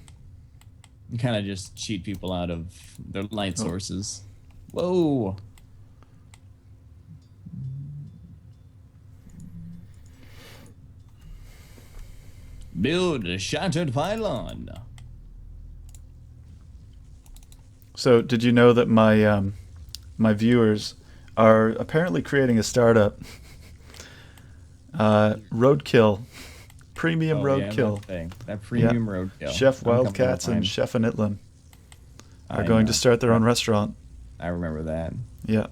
You kind of just cheat people out of their light Oh. sources. Whoa! Build a shattered pylon. So did you know that my viewers are apparently creating a startup? Roadkill. Premium Oh, yeah, roadkill. that thing. That premium roadkill. Chef I'm coming Wildcats up and mine. Chef Anitlim are I going know. to start their own restaurant. I remember that. Yeah.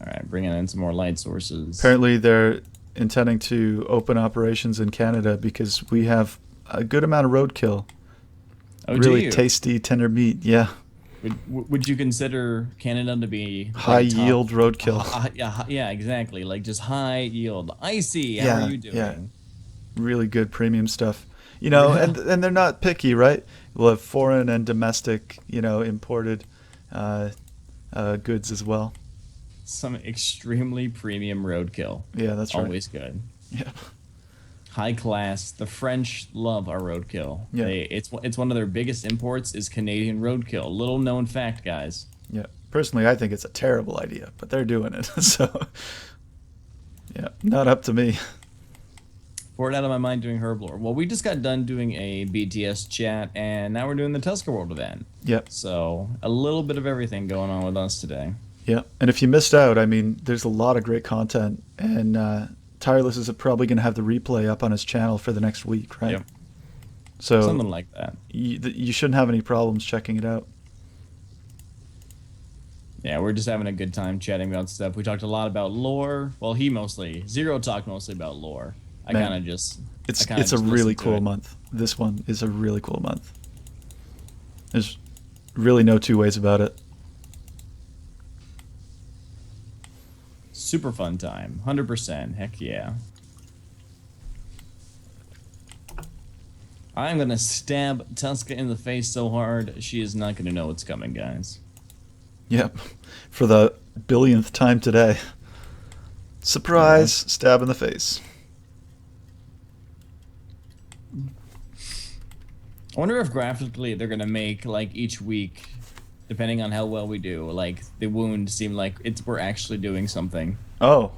All right, bringing in some more light sources. Apparently they're intending to open operations in Canada because we have a good amount of roadkill. Oh, do Really you? tasty, tender meat. Yeah. Would you consider Canada to be like, High top- yield roadkill. Yeah, exactly. Like just high yield. Icy. How Yeah, are you doing? yeah. Really good premium stuff. You know, and they're not picky, right? We'll have foreign and domestic, imported goods as well. Some extremely premium roadkill. Yeah, that's right. Always good. Yeah. High class. The French love our roadkill. Yeah. It's one of their biggest imports is Canadian roadkill. Little known fact, guys. Yeah. Personally, I think it's a terrible idea, but they're doing it. So, yeah, not up to me. Poured out of my mind doing Herblore. Well, we just got done doing a BTS chat, and now we're doing the Tusker World event. Yep. So a little bit of everything going on with us today. Yeah. And if you missed out, I mean, there's a lot of great content, and Tireless is probably going to have the replay up on his channel for the next week, right? Yep. So Something like that. you shouldn't have any problems checking it out. Yeah, we're just having a good time chatting about stuff. We talked a lot about lore. Well, Zero talked mostly about lore. I Man, kind of just... It's I kinda a just really listened to cool it. month. This one is a really cool month. There's really no two ways about it. Super fun time. 100%. Heck yeah. I'm going to stab Tuska in the face so hard, she is not going to know what's coming, guys. Yep. For the billionth time today. Surprise! Stab in the face. I wonder if graphically they're gonna make like each week, depending on how well we do, like the wound seem like we're actually doing something. Oh.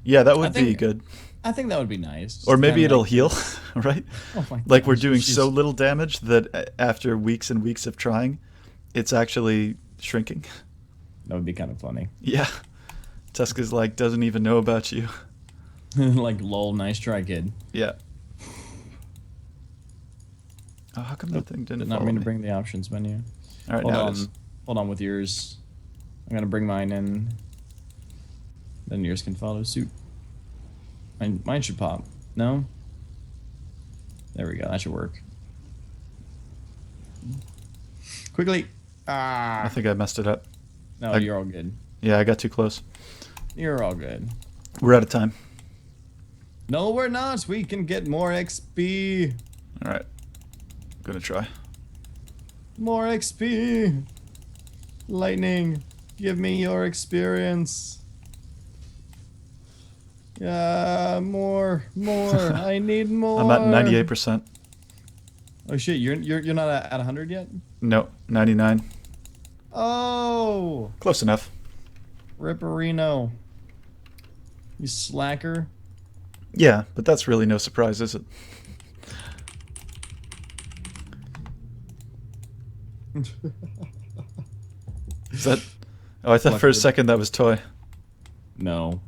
Yeah, that would be think- good. I think that would be nice. Or Just maybe kinda it'll like- heal, right? Oh my Like we're gosh, doing she's- so little damage that after weeks and weeks of trying, it's actually shrinking. That would be kind of funny. Yeah. Tuska's like, doesn't even know about you. Like lol, nice try, kid. Yeah. Oh, how come that thing didn't Did not follow mean to me? bring the options menu. All right, Hold now it on, is. hold on with yours. I'm gonna bring mine in. Then yours can follow suit. Mine should pop. No. There we go. That should work. Quickly. I think I messed it up. No, I- you're all good. Yeah, I got too close. You're all good. We're out of time. No, we're not. We can get more XP. All right. Gonna try. More XP. Lightning, give me your experience. More. I need more. I'm at 98%. Oh shit, you're not at 100 yet? No, 99. Oh, Close enough. Ripperino. You slacker. Yeah, but that's really no surprise, is it? Is that? Oh, I thought for a second that was Toy. No.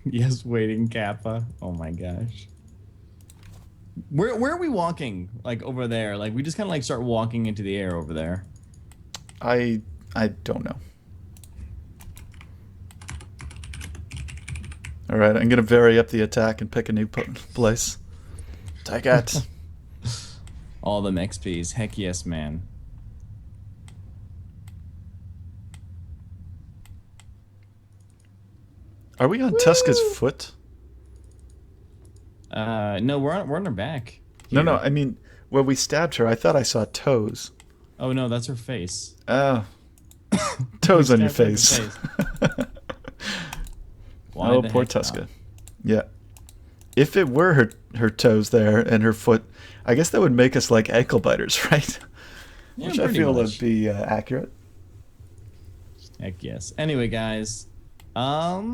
Yes, waiting Kappa. Oh my gosh. Where are we walking? Like over there? Like we just kind of like start walking into the air over there. I don't know. All right, I'm gonna vary up the attack and pick a new place. Take it. All them XPs. Heck yes, man. Are we on Tuska's foot? No, we're on her back. No, here. no. I mean, when we stabbed her, I thought I saw toes. Oh no, that's her face. Oh, toes on your Stabbed her in the face. Why Oh, the poor heck Tuska. not? Yeah. If it were her toes there and her foot, I guess that would make us like ankle biters, right? Yeah, Which I pretty feel much. would be accurate. Heck yes. Anyway, guys. Yeah.